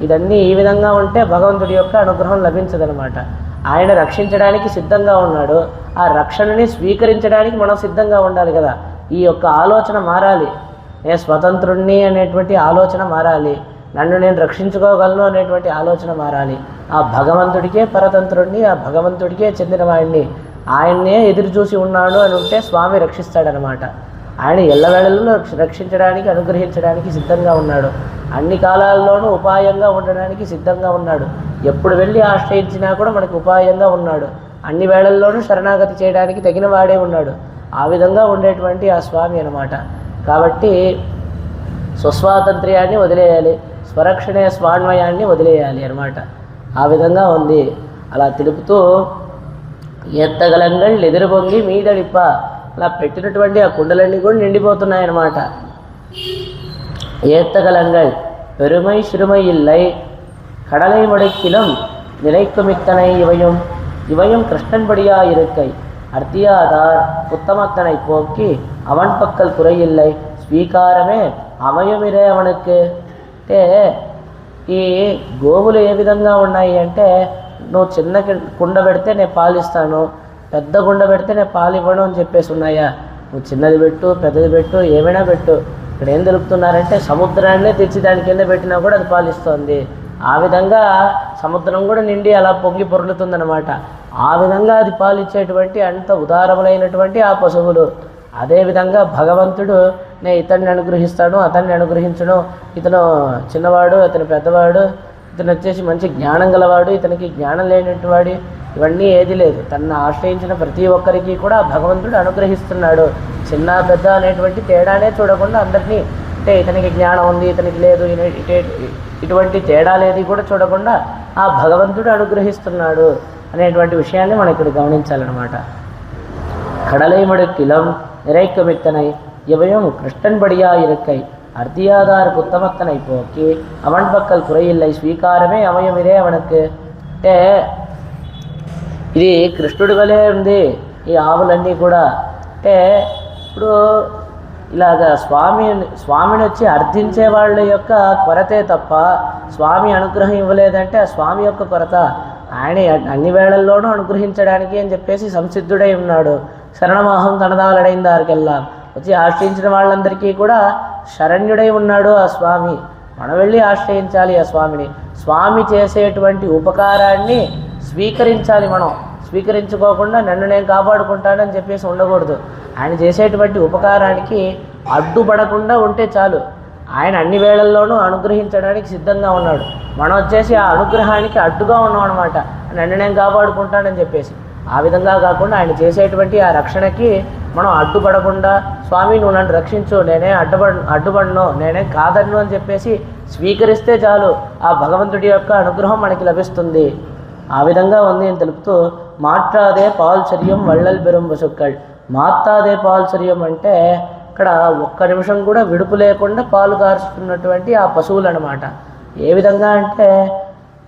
ఇదన్నీ ఈ విధంగా ఉంటే భగవంతుడి యొక్క అనుగ్రహం లభించదనమాట. ఆయన రక్షించడానికి సిద్ధంగా ఉన్నాడు, ఆ రక్షణని స్వీకరించడానికి మనం సిద్ధంగా ఉండాలి కదా. ఈ యొక్క ఆలోచన మారాలి. నేను స్వతంత్రుణ్ణి అనేటువంటి ఆలోచన మారాలి, నన్ను నేను రక్షించుకోగలను అనేటువంటి ఆలోచన మారాలి. ఆ భగవంతుడికే పరతంత్రుణ్ణి, ఆ భగవంతుడికే చెందినవాడిని, ఆయన్నే ఎదురు చూసి ఉన్నాడు అని ఉంటే స్వామి రక్షిస్తాడనమాట. ఆయన ఎల్లవేళల్లో రక్షించడానికి అనుగ్రహించడానికి సిద్ధంగా ఉన్నాడు. అన్ని కాలాల్లోనూ ఉపాయంగా ఉండడానికి సిద్ధంగా ఉన్నాడు. ఎప్పుడు వెళ్ళి ఆశ్రయించినా కూడా మనకు ఉపాయంగా ఉన్నాడు. అన్ని వేళల్లోనూ శరణాగతి చేయడానికి తగిన వాడే ఉన్నాడు. ఆ విధంగా ఉండేటువంటి ఆ స్వామి అన్నమాట. కాబట్టి స్వస్వాతంత్ర్యాన్ని వదిలేయాలి, స్వరక్షణే స్వాన్వయాన్ని వదిలేయాలి అన్నమాట. ఆ విధంగా ఉంది. అలా తెలుపుతూ ఎత్తగలంగళ్ళు ఎదురుబొంగి మీదడిప్ప, అలా పెట్టినటువంటి ఆ కుండలన్నీ కూడా నిండిపోతున్నాయన్నమాట. ஏத்தகலங்கள் பெருமை சிறுமை இல்லை கடலை முடைக்கிலும் நிலைக்குமித்தனை இவையும் கிருஷ்ணன்படியாயிருக்கை அர்த்தியாதார் உத்தமத்தனை போக்கி அவன் பக்கல் குறையில்லை స్వీకారమే అమయమిరే అవనకు. అంటే ఈ గోవులు ఏ విధంగా ఉన్నాయి అంటే నువ్వు చిన్న కుండ పెడితే నేను పాలిస్తాను, పెద్ద కుండ పెడితే నేను పాలు ఇవ్వను అని చెప్పేసి ఉన్నాయా? నువ్వు చిన్నది పెట్టు, పెద్దది పెట్టు, ఏమైనా పెట్టు. ఇక్కడ ఏం తెలుపుతున్నారంటే సముద్రాన్నే తెచ్చి దాని కింద పెట్టినా కూడా అది పాలిస్తుంది. ఆ విధంగా సముద్రం కూడా నిండి అలా పొంగి పొర్లుతుందన్నమాట. ఆ విధంగా అది పాలిచ్చేటువంటి అంత ఉదారములైనటువంటి ఆ పశువులు. అదేవిధంగా భగవంతుడు నేను ఇతన్ని అనుగ్రహిస్తాను, అతన్ని అనుగ్రహించను, ఇతను చిన్నవాడు, ఇతను పెద్దవాడు, ఇతను వచ్చేసి మంచి జ్ఞానం గలవాడు, ఇతనికి జ్ఞానం లేనటువంటి వాడు, ఇవన్నీ ఏది లేదు. తనను ఆశ్రయించిన ప్రతి ఒక్కరికి కూడా భగవంతుడు అనుగ్రహిస్తున్నాడు. చిన్న పెద్ద అనేటువంటి తేడానే చూడకుండా అందరినీ, అంటే ఇతనికి జ్ఞానం ఉంది, ఇతనికి లేదు, ఇటువంటి తేడాలేది కూడా చూడకుండా ఆ భగవంతుడు అనుగ్రహిస్తున్నాడు అనేటువంటి విషయాన్ని మనం ఇక్కడ గమనించాలన్నమాట. கடலை மடுக்கிலம் நிறைக்குமித்தனை இவையும் கிருஷ்ணன்படியா இருக்கை అర్ధియాదారు ఉత్తమత్తనై పోకి అవన్ పక్కల్ కురైయిల్లై స్వీకారమే అవయమిదే అవనకు. అంటే ఇది కృష్ణుడి వలే ఉంది ఈ ఆవులన్నీ కూడా. అంటే ఇప్పుడు ఇలాగా స్వామిని వచ్చి అర్థించే వాళ్ళ యొక్క కొరతే తప్ప స్వామి అనుగ్రహం ఇవ్వలేదంటే ఆ స్వామి యొక్క కొరత. ఆయన అన్ని వేళల్లోనూ అనుగ్రహించడానికి అని చెప్పేసి సంసిద్ధుడై ఉన్నాడు. శరణమోహం తనదాలడైందారికెల్లా వచ్చి ఆశ్రయించిన వాళ్ళందరికీ కూడా శరణ్యుడై ఉన్నాడు ఆ స్వామి. మనం వెళ్ళి ఆశ్రయించాలి ఆ స్వామిని. స్వామి చేసేటువంటి ఉపకారాన్ని స్వీకరించాలి. మనం స్వీకరించుకోకుండా నన్ను నేను కాపాడుకుంటానని చెప్పేసి ఉండకూడదు. ఆయన చేసేటువంటి ఉపకారానికి అడ్డుపడకుండా ఉంటే చాలు. ఆయన అన్ని వేళల్లోనూ అనుగ్రహించడానికి సిద్ధంగా ఉన్నాడు. మనం వచ్చేసి ఆ అనుగ్రహానికి అడ్డుగా ఉన్నాం అనమాట, నన్ను నేను కాపాడుకుంటానని చెప్పేసి. ఆ విధంగా కాకుండా ఆయన చేసేటువంటి ఆ రక్షణకి మనం అడ్డుపడకుండా స్వామి నువ్వు నన్ను రక్షించు, నేనే అడ్డుపడను, నేనే కాదన్ను అని చెప్పేసి స్వీకరిస్తే చాలు ఆ భగవంతుడి యొక్క అనుగ్రహం మనకి లభిస్తుంది. ఆ విధంగా ఉంది అని తెలుపుతూ మాట్లాదే పాల్చర్యం వళ్ళల్ బెరుం పశుక్కల్. మాట్లాదే పాల్చర్యం అంటే ఇక్కడ ఒక్క నిమిషం కూడా విడుపు లేకుండా పాలు కారుస్తున్నటువంటి ఆ పశువులు అన్నమాట. ఏ విధంగా అంటే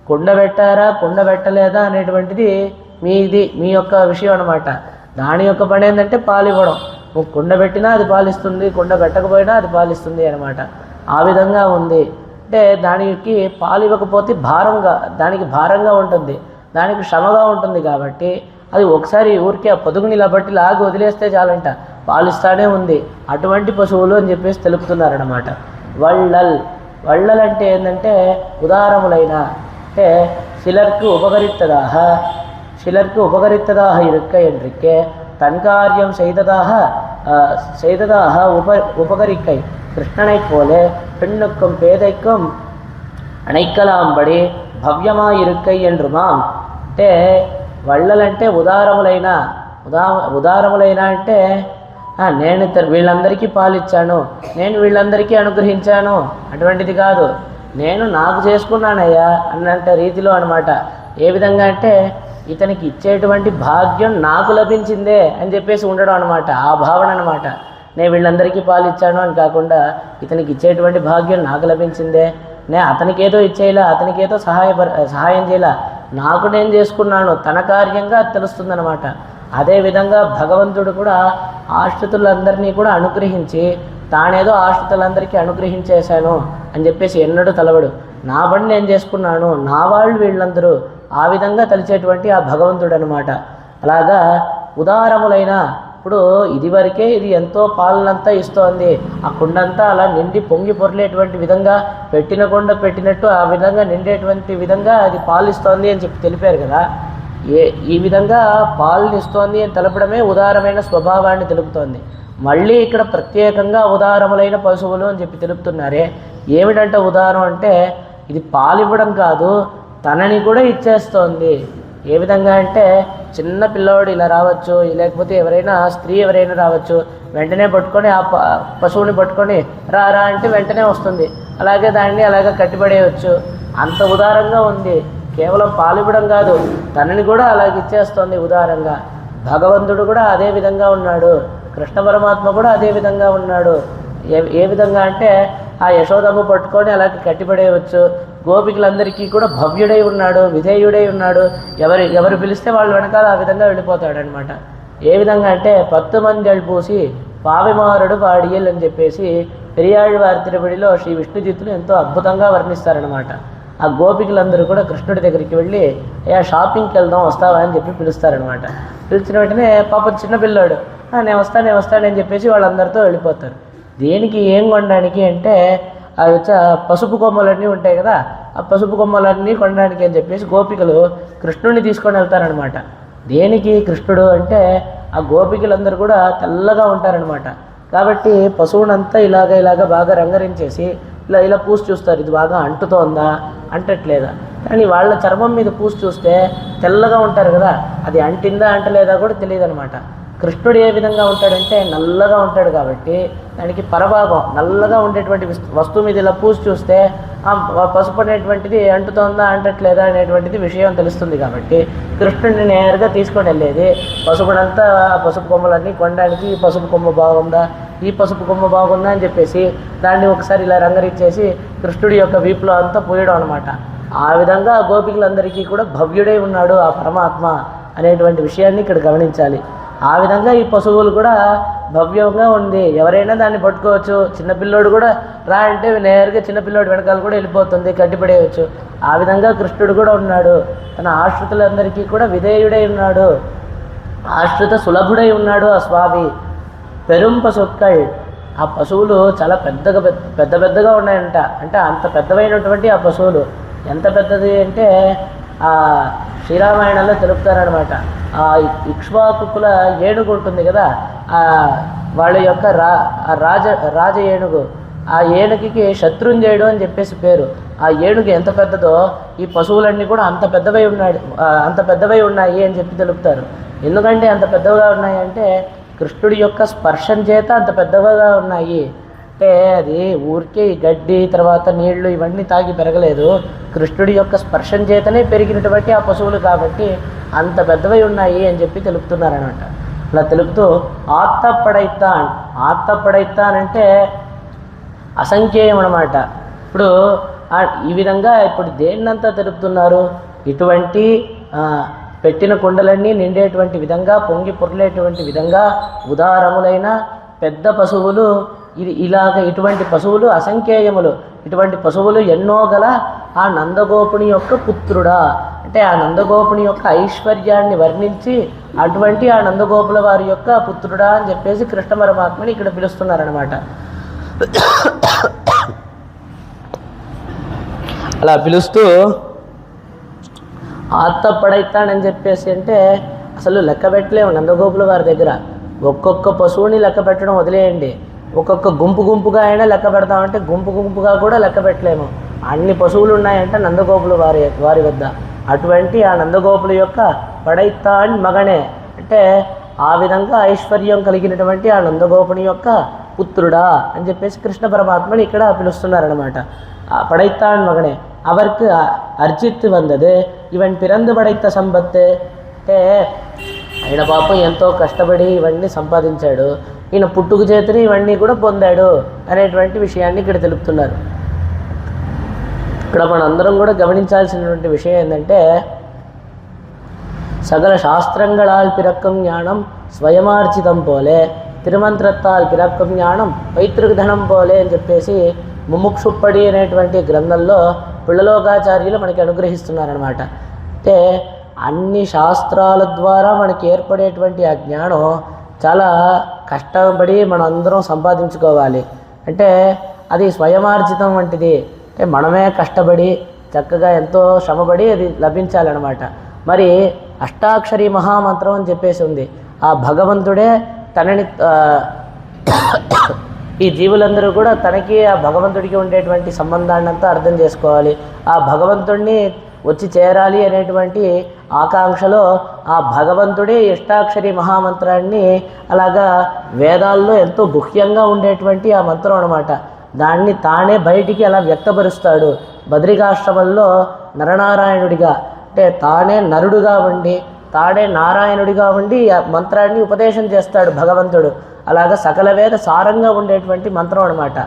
కుండ పెట్టారా కుండ పెట్టలేదా అనేటువంటిది మీ యొక్క విషయం అనమాట. దాని యొక్క పని ఏంటంటే పాలు ఇవ్వడం. నువ్వు కుండ పెట్టినా అది పాలిస్తుంది, కుండ పెట్టకపోయినా అది పాలిస్తుంది అనమాట. ఆ విధంగా ఉంది. అంటే దానికి పాలు ఇవ్వకపోతే దానికి భారంగా ఉంటుంది, దానికి శ్రమగా ఉంటుంది. కాబట్టి అది ఒకసారి ఊరికే ఆ పొదుగుని ఇలా బట్టి లాగి వదిలేస్తే చాలంట, పాలిస్తానే ఉంది. అటువంటి పశువులు అని చెప్పేసి తెలుపుతున్నారన్నమాట. వళ్ళల్ అంటే ఏంటంటే ఉదారములైన, అంటే శిలర్కు ఉపకరిత్తదాహ சிலருக்கு உபகரித்ததாக இருக்க என்றிருக்கே தன் காரியம் செய்ததாக உபகரிக்கை கிருஷ்ணனைப் போல பெண்ணுக்கும் பேதைக்கும் అణైకలాంబడి భవ్యమాయిరుక్కై என்றுమాం అంటే వళ్ళలంటే ఉదారములైన అంటే నేను వీళ్ళందరికీ పాలిచ్చాను, నేను వీళ్ళందరికీ అనుగ్రహించాను అటువంటిది కాదు, నేను నాకు చేసుకున్నానయ్యా అన్నంత రీతిలో అనమాట. ఏ విధంగా అంటే ఇతనికి ఇచ్చేటువంటి భాగ్యం నాకు లభించిందే అని చెప్పేసి ఉండడం అనమాట. ఆ భావన అనమాట. నేను వీళ్ళందరికీ పాలిచ్చాను అని కాకుండా ఇతనికి ఇచ్చేటువంటి భాగ్యం నాకు లభించిందే, నేను అతనికి ఏదో ఇచ్చేలా, అతనికి ఏదో సహాయం చేయాల, నాకు నేను చేసుకున్నాను, తన కార్యంగా తెలుస్తుందన్నమాట. అదేవిధంగా భగవంతుడు కూడా ఆశ్రితులందరినీ కూడా అనుగ్రహించి తానేదో ఆశ్రితులందరికీ అనుగ్రహించేశాను అని చెప్పేసి ఎన్నడూ తలవడు. నా పని నేను చేసుకున్నాను, నా వాళ్ళు వీళ్ళందరూ, ఆ విధంగా తలిచేటువంటి ఆ భగవంతుడు అనమాట. అలాగా ఉదారములైన ఇప్పుడు ఇదివరకే ఇది ఎంతో పాలనంతా ఇస్తోంది, ఆ కుండంతా అలా నిండి పొంగి పొరలేటువంటి విధంగా పెట్టిన కొండ పెట్టినట్టు ఆ విధంగా నిండేటువంటి విధంగా అది పాలిస్తోంది అని చెప్పి తెలిపారు కదా. ఈ విధంగా పాలనిస్తోంది అని తెలపడమే ఉదారమైన స్వభావాన్ని తెలుపుతోంది. మళ్ళీ ఇక్కడ ప్రత్యేకంగా ఉదారములైన పశువులు అని చెప్పి తెలుపుతున్నారే. ఏమిటంటే ఉదారం అంటే ఇది పాలివ్వడం కాదు, తనని కూడా ఇచ్చేస్తోంది. ఏ విధంగా అంటే చిన్న పిల్లవాడు ఇలా రావచ్చు, లేకపోతే ఎవరైనా స్త్రీ ఎవరైనా రావచ్చు, వెంటనే పట్టుకొని ఆ పశువుని పట్టుకొని రా అంటే వెంటనే వస్తుంది. అలాగే దాన్ని అలాగే కట్టిపడేయవచ్చు. అంత ఉదారంగా ఉంది. కేవలం పాలివ్వడం కాదు, తనని కూడా అలాగే ఇచ్చేస్తోంది ఉదారంగా. భగవంతుడు కూడా అదే విధంగా ఉన్నాడు, కృష్ణ పరమాత్మ కూడా అదే విధంగా ఉన్నాడు. ఏ విధంగా అంటే ఆ యశోదమ్మ పట్టుకొని అలాగే కట్టిపడేయవచ్చు. గోపికలందరికీ కూడా భవ్యుడై ఉన్నాడు, విధేయుడై ఉన్నాడు. ఎవరు పిలిస్తే వాళ్ళు వెనకాల ఆ విధంగా వెళ్ళిపోతాడనమాట. ఏ విధంగా అంటే 10 మంది పూసి పావిమారుడు పాడియల్ అని చెప్పేసి పెరియాళ్వారి తిరుపతిలో శ్రీ విష్ణుజిత్తులు ఎంతో అద్భుతంగా వర్ణిస్తారనమాట. ఆ గోపికలందరూ కూడా కృష్ణుడి దగ్గరికి వెళ్ళి షాపింగ్కి వెళ్దాం వస్తావా అని చెప్పి పిలుస్తారనమాట. పిలిచిన వెంటనే పాపం చిన్నపిల్లాడు నేను వస్తానని చెప్పేసి వాళ్ళందరితో వెళ్ళిపోతారు. దేనికి ఏం కొనడానికి అంటే అవి పసుపు కొమ్మలన్నీ ఉంటాయి కదా, ఆ పసుపు కొమ్మలన్నీ కొనడానికి అని చెప్పేసి గోపికలు కృష్ణుడిని తీసుకొని వెళ్తారనమాట. దేనికి కృష్ణుడు అంటే ఆ గోపికలందరూ కూడా తెల్లగా ఉంటారనమాట. కాబట్టి పశువునంతా ఇలాగ బాగా రంగరించేసి ఇలా పూసి చూస్తారు, ఇది బాగా అంటుతోందా అంటట్లేదా. కానీ వాళ్ళ చర్మం మీద పూసి చూస్తే తెల్లగా ఉంటారు కదా, అది అంటిందా అంటలేదా కూడా తెలియదు అనమాట. కృష్ణుడు ఏ విధంగా ఉంటాడంటే నల్లగా ఉంటాడు కాబట్టి దానికి పరభాగం నల్లగా ఉండేటువంటి వస్తువు మీద ఇలా పూసి చూస్తే ఆ పసుపు అనేటువంటిది అంటుతోందా అంటట్లేదా అనేటువంటిది విషయం తెలుస్తుంది. కాబట్టి కృష్ణుడిని నేరుగా తీసుకొని వెళ్ళేది పసుపునంతా పసుపు కొమ్మలన్నీ కొనడానికి ఈ పసుపు కొమ్మ బాగుందా, ఈ పసుపు కొమ్మ బాగుందా అని చెప్పేసి దాన్ని ఒకసారి ఇలా రంగరిచ్చేసి కృష్ణుడి యొక్క వీపులో అంతా పోయడం అనమాట. ఆ విధంగా గోపికలందరికీ కూడా భవ్యుడై ఉన్నాడు ఆ పరమాత్మ అనేటువంటి విషయాన్ని ఇక్కడ గమనించాలి. ఆ విధంగా ఈ పశువులు కూడా భవ్యంగా ఉంది, ఎవరైనా దాన్ని పట్టుకోవచ్చు. చిన్నపిల్లోడు కూడా రా అంటే నేరుగా చిన్నపిల్లోడు వెనకాల కూడా వెళ్ళిపోతుంది, కట్టిపడేయవచ్చు. ఆ విధంగా కృష్ణుడు కూడా ఉన్నాడు, తన ఆశ్రితులందరికీ కూడా విధేయుడై ఉన్నాడు, ఆశ్రిత సులభుడై ఉన్నాడు ఆ స్వామి. పెరుం పశుక్కల్ ఆ పశువులు చాలా పెద్దగా ఉన్నాయంట. అంటే అంత పెద్దవైనటువంటి ఆ పశువులు ఎంత పెద్దది అంటే ఆ శ్రీరామాయణంలో తెలుపుతారనమాట. ఆ ఇక్ష్వాకుల ఏనుగు ఉంటుంది కదా, వాళ్ళ యొక్క రాజ ఏనుగు, ఆ ఏనుగుకి శత్రుంజయుడు అని చెప్పేసి పేరు. ఆ ఏనుగు ఎంత పెద్దదో ఈ పశువులన్నీ కూడా అంత పెద్దవై ఉన్నాయి అని చెప్పి తెలుపుతారు. ఎందుకంటే అంత పెద్దవిగా ఉన్నాయి అంటే కృష్ణుడి యొక్క స్పర్శం చేత అంత పెద్దవిగా ఉన్నాయి. అంటే అది ఊరికే గడ్డి తర్వాత నీళ్లు ఇవన్నీ తాగి పెరగలేదు, కృష్ణుడి యొక్క స్పర్శం చేతనే పెరిగినటువంటి ఆ పశువులు కాబట్టి అంత పెద్దవై ఉన్నాయి అని చెప్పి తెలుపుతున్నారనమాట. అలా తెలుపుతూ ఆత్తపడైతాన్ అంటే అసంఖ్యేయం అనమాట. ఇప్పుడు ఈ విధంగా ఇప్పుడు దేన్నంతా తెలుపుతున్నారు, ఇటువంటి పెట్టిన కుండలన్నీ నిండేటువంటి విధంగా పొంగి పొరలేటువంటి విధంగా ఉదారములైన పెద్ద పశువులు ఇటువంటి పశువులు అసంఖ్యేయములు, ఇటువంటి పశువులు ఎన్నో గల ఆ నందగోపుని యొక్క పుత్రుడా అంటే ఆ నందగోపుని యొక్క ఐశ్వర్యాన్ని వర్ణించి అటువంటి ఆ నందగోపుల వారి యొక్క పుత్రుడా అని చెప్పేసి కృష్ణ పరమాత్మని ఇక్కడ పిలుస్తున్నారనమాట. అలా పిలుస్తూ ఆత్త పడైతాడని చెప్పేసి అంటే అసలు లెక్క పెట్టలేము నందగోపుల వారి దగ్గర. ఒక్కొక్క పశువుని లెక్క పెట్టడం వదిలేయండి, ఒక్కొక్క గుంపుగా అయినా లెక్క పెడతామంటే గుంపుగా కూడా లెక్క పెట్టలేము. అన్ని పశువులు ఉన్నాయంటే నందగోపుల వారి వద్ద. అటువంటి ఆ నందగోపుల యొక్క పడైతాన్ మగనే అంటే ఆ విధంగా ఐశ్వర్యం కలిగినటువంటి ఆ నందగోపుని యొక్క పుత్రుడా అని చెప్పేసి కృష్ణ పరమాత్మని ఇక్కడ పిలుస్తున్నారనమాట. ఆ పడైతాన్ మగనే அவருக்கு అర్జిత్ వందது ఇవన్ పిరందు పడైత సంపత్ అంటే ఆయన పాపం ఎంతో కష్టపడి ఇవన్నీ సంపాదించాడు, ఈయన పుట్టుకు చేతిని ఇవన్నీ కూడా పొందాడు అనేటువంటి విషయాన్ని ఇక్కడ తెలుపుతున్నారు. ఇక్కడ మనం అందరం కూడా గమనించాల్సినటువంటి విషయం ఏంటంటే సకల శాస్త్రంగళాల్ పిరక్కం జ్ఞానం స్వయమార్జితం పోలే తిరుమంత్రత్తాల్ పిరక్కం జ్ఞానం పైతృక ధనం పోలే అని చెప్పేసి ముముక్షుప్పడి అనేటువంటి గ్రంథంలో పిళ్ళలోకాచార్యులు మనకి అనుగ్రహిస్తున్నారనమాట. అంటే అన్ని శాస్త్రాల ద్వారా మనకి ఏర్పడేటువంటి ఆ జ్ఞానం చాలా కష్టపడి మనం అందరం సంపాదించుకోవాలి. అంటే అది స్వయమార్జితం వంటిది, అంటే మనమే కష్టపడి చక్కగా ఎంతో శ్రమపడి అది లభించాలన్నమాట. మరి అష్టాక్షరి మహామంత్రం అని చెప్పేసి ఉంది. ఆ భగవంతుడే తనని ఈ జీవులందరూ కూడా తనకి ఆ భగవంతుడికి ఉండేటువంటి సంబంధాన్ని అంతా అర్థం చేసుకోవాలి, ఆ భగవంతుడిని వచ్చి చేరాలి అనేటువంటి ఆకాంక్షలో ఆ భగవంతుడే అష్టాక్షరి మహామంత్రాన్ని అలాగా వేదాల్లో ఎంతో గుహ్యంగా ఉండేటువంటి ఆ మంత్రం అన్నమాట. దాన్ని తానే బయటికి అలా వ్యక్తపరుస్తాడు. బద్రికాశ్రమంలో నరనారాయణుడిగా అంటే తానే నరుడుగా ఉండి తానే నారాయణుడిగా ఉండి ఆ మంత్రాన్ని ఉపదేశం చేస్తాడు భగవంతుడు. అలాగా సకల వేద సారంగా ఉండేటువంటి మంత్రం అన్నమాట.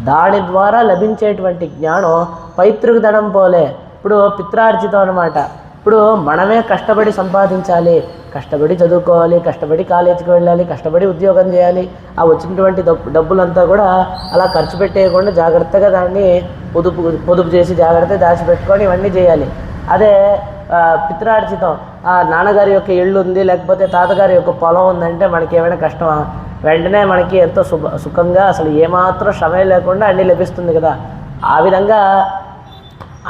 దాని ద్వారా లభించేటువంటి జ్ఞానం పైతృక ధనం పోలే ఇప్పుడు పిత్రార్జితం అన్నమాట. ఇప్పుడు మనమే కష్టపడి సంపాదించాలి, కష్టపడి చదువుకోవాలి, కష్టపడి కాలేజీకి వెళ్ళాలి, కష్టపడి ఉద్యోగం చేయాలి. ఆ వచ్చినటువంటి డబ్బులంతా కూడా అలా ఖర్చు పెట్టేయకుండా జాగ్రత్తగా దాన్ని పొదుపు చేసి జాగ్రత్తగా దాచిపెట్టుకొని ఇవన్నీ చేయాలి. అదే పిత్రార్జితం నాన్నగారి యొక్క ఇళ్ళు ఉంది లేకపోతే తాతగారి యొక్క పొలం ఉందంటే మనకి ఏమైనా కష్టమా? వెంటనే మనకి ఎంతో సుఖంగా అసలు ఏమాత్రం శ్రమే లేకుండా అన్నీ లభిస్తుంది కదా. ఆ విధంగా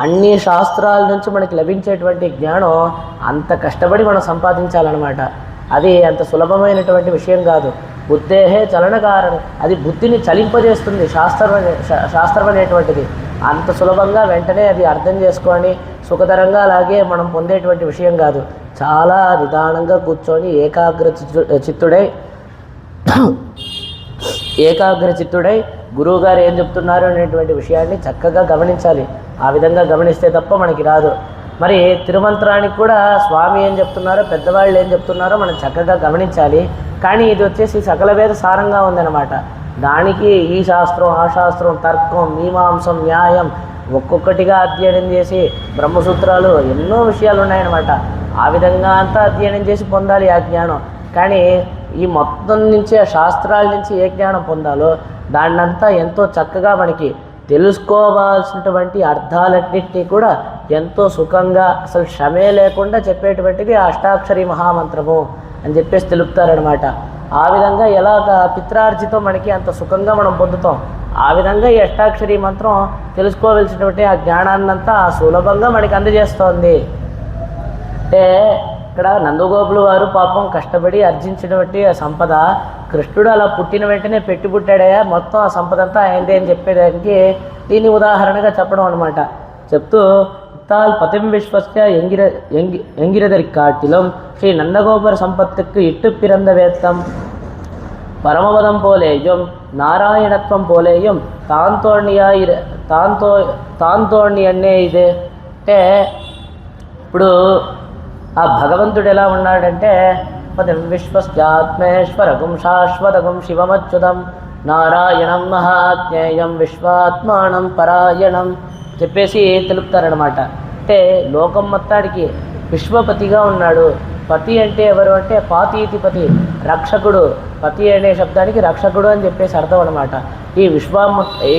అన్ని శాస్త్రాల నుంచి మనకి లభించేటువంటి జ్ఞానం అంత కష్టపడి మనం సంపాదించాలన్నమాట. అది అంత సులభమైనటువంటి విషయం కాదు. బుద్ధేహే చలన కారణం, అది బుద్ధిని చలింపజేస్తుంది శాస్త్రం అనేటువంటిది. అంత సులభంగా వెంటనే అది అర్థం చేసుకొని సుఖతరంగా అలాగే మనం పొందేటువంటి విషయం కాదు. చాలా నిదానంగా కూర్చొని ఏకాగ్ర చిత్తుడై గురువుగారు ఏం చెప్తున్నారు అనేటువంటి విషయాన్ని చక్కగా గమనించాలి. ఆ విధంగా గమనిస్తే తప్ప మనకి రాదు. మరి తిరుమంత్రానికి కూడా స్వామి ఏం చెప్తున్నారో పెద్దవాళ్ళు ఏం చెప్తున్నారో మనం చక్కగా గమనించాలి. కానీ ఇది వచ్చేసి సకల వేద సారంగా ఉందన్నమాట. దానికి ఈ శాస్త్రం ఆ శాస్త్రం తర్కం మీమాంసం న్యాయం ఒక్కొక్కటిగా అధ్యయనం చేసి బ్రహ్మసూత్రాలు ఎన్నో విషయాలు ఉన్నాయన్నమాట. ఆ విధంగా అంతా అధ్యయనం చేసి పొందాలి ఆ జ్ఞానం. కానీ ఈ మొత్తం నుంచి ఆ శాస్త్రాల నుంచి ఏ జ్ఞానం పొందాలో దాన్నంతా ఎంతో చక్కగా మనకి తెలుసుకోవాల్సినటువంటి అర్థాలన్నింటినీ కూడా ఎంతో సుఖంగా అసలు శ్రమే లేకుండా చెప్పేటువంటిది ఆ అష్టాక్షరి మహామంత్రము అని చెప్పేసి తెలుపుతారనమాట. ఆ విధంగా ఎలాగ పిత్రార్జితం మనకి అంత సుఖంగా మనం పొందుతాం, ఆ విధంగా ఈ అష్టాక్షరి మంత్రం తెలుసుకోవలసినటువంటి ఆ జ్ఞానాన్నంతా సులభంగా మనకి అందజేస్తోంది. అంటే ఇక్కడ నందగోపులు వారు పాపం కష్టపడి అర్జించినటువంటి ఆ సంపద కృష్ణుడు అలా పుట్టిన వెంటనే పెట్టి పుట్టాడయా మొత్తం ఆ సంపద అంతా అయిందే అని చెప్పేదానికి దీన్ని ఉదాహరణగా చెప్పడం అనమాట. చెప్తూ తాల్ పతిం విశ్వస్య ఎంగిరదరి కాటిలం శ్రీ నందగోపుర సంపత్తుకు ఇట్టు పిరంద వేత్తం పరమపదం పోలేయం నారాయణత్వం పోలేయం తాంతోణి అన్నే ఇదే. అంటే ఇప్పుడు ఆ భగవంతుడు ఎలా ఉన్నాడంటే పదం విశ్వస్యాత్మేశ్వరగం శాశ్వతగం శివమచ్యుతం నారాయణం మహాజ్ఞేయం విశ్వాత్మానం పరాయణం చెప్పేసి తెలుపుతారనమాట. అంటే లోకం మొత్తానికి విశ్వపతిగా ఉన్నాడు. పతి అంటే ఎవరు అంటే పాతీతిపతి, రక్షకుడు. పతి అనే శబ్దానికి రక్షకుడు అని చెప్పేసి అర్థం అనమాట. ఈ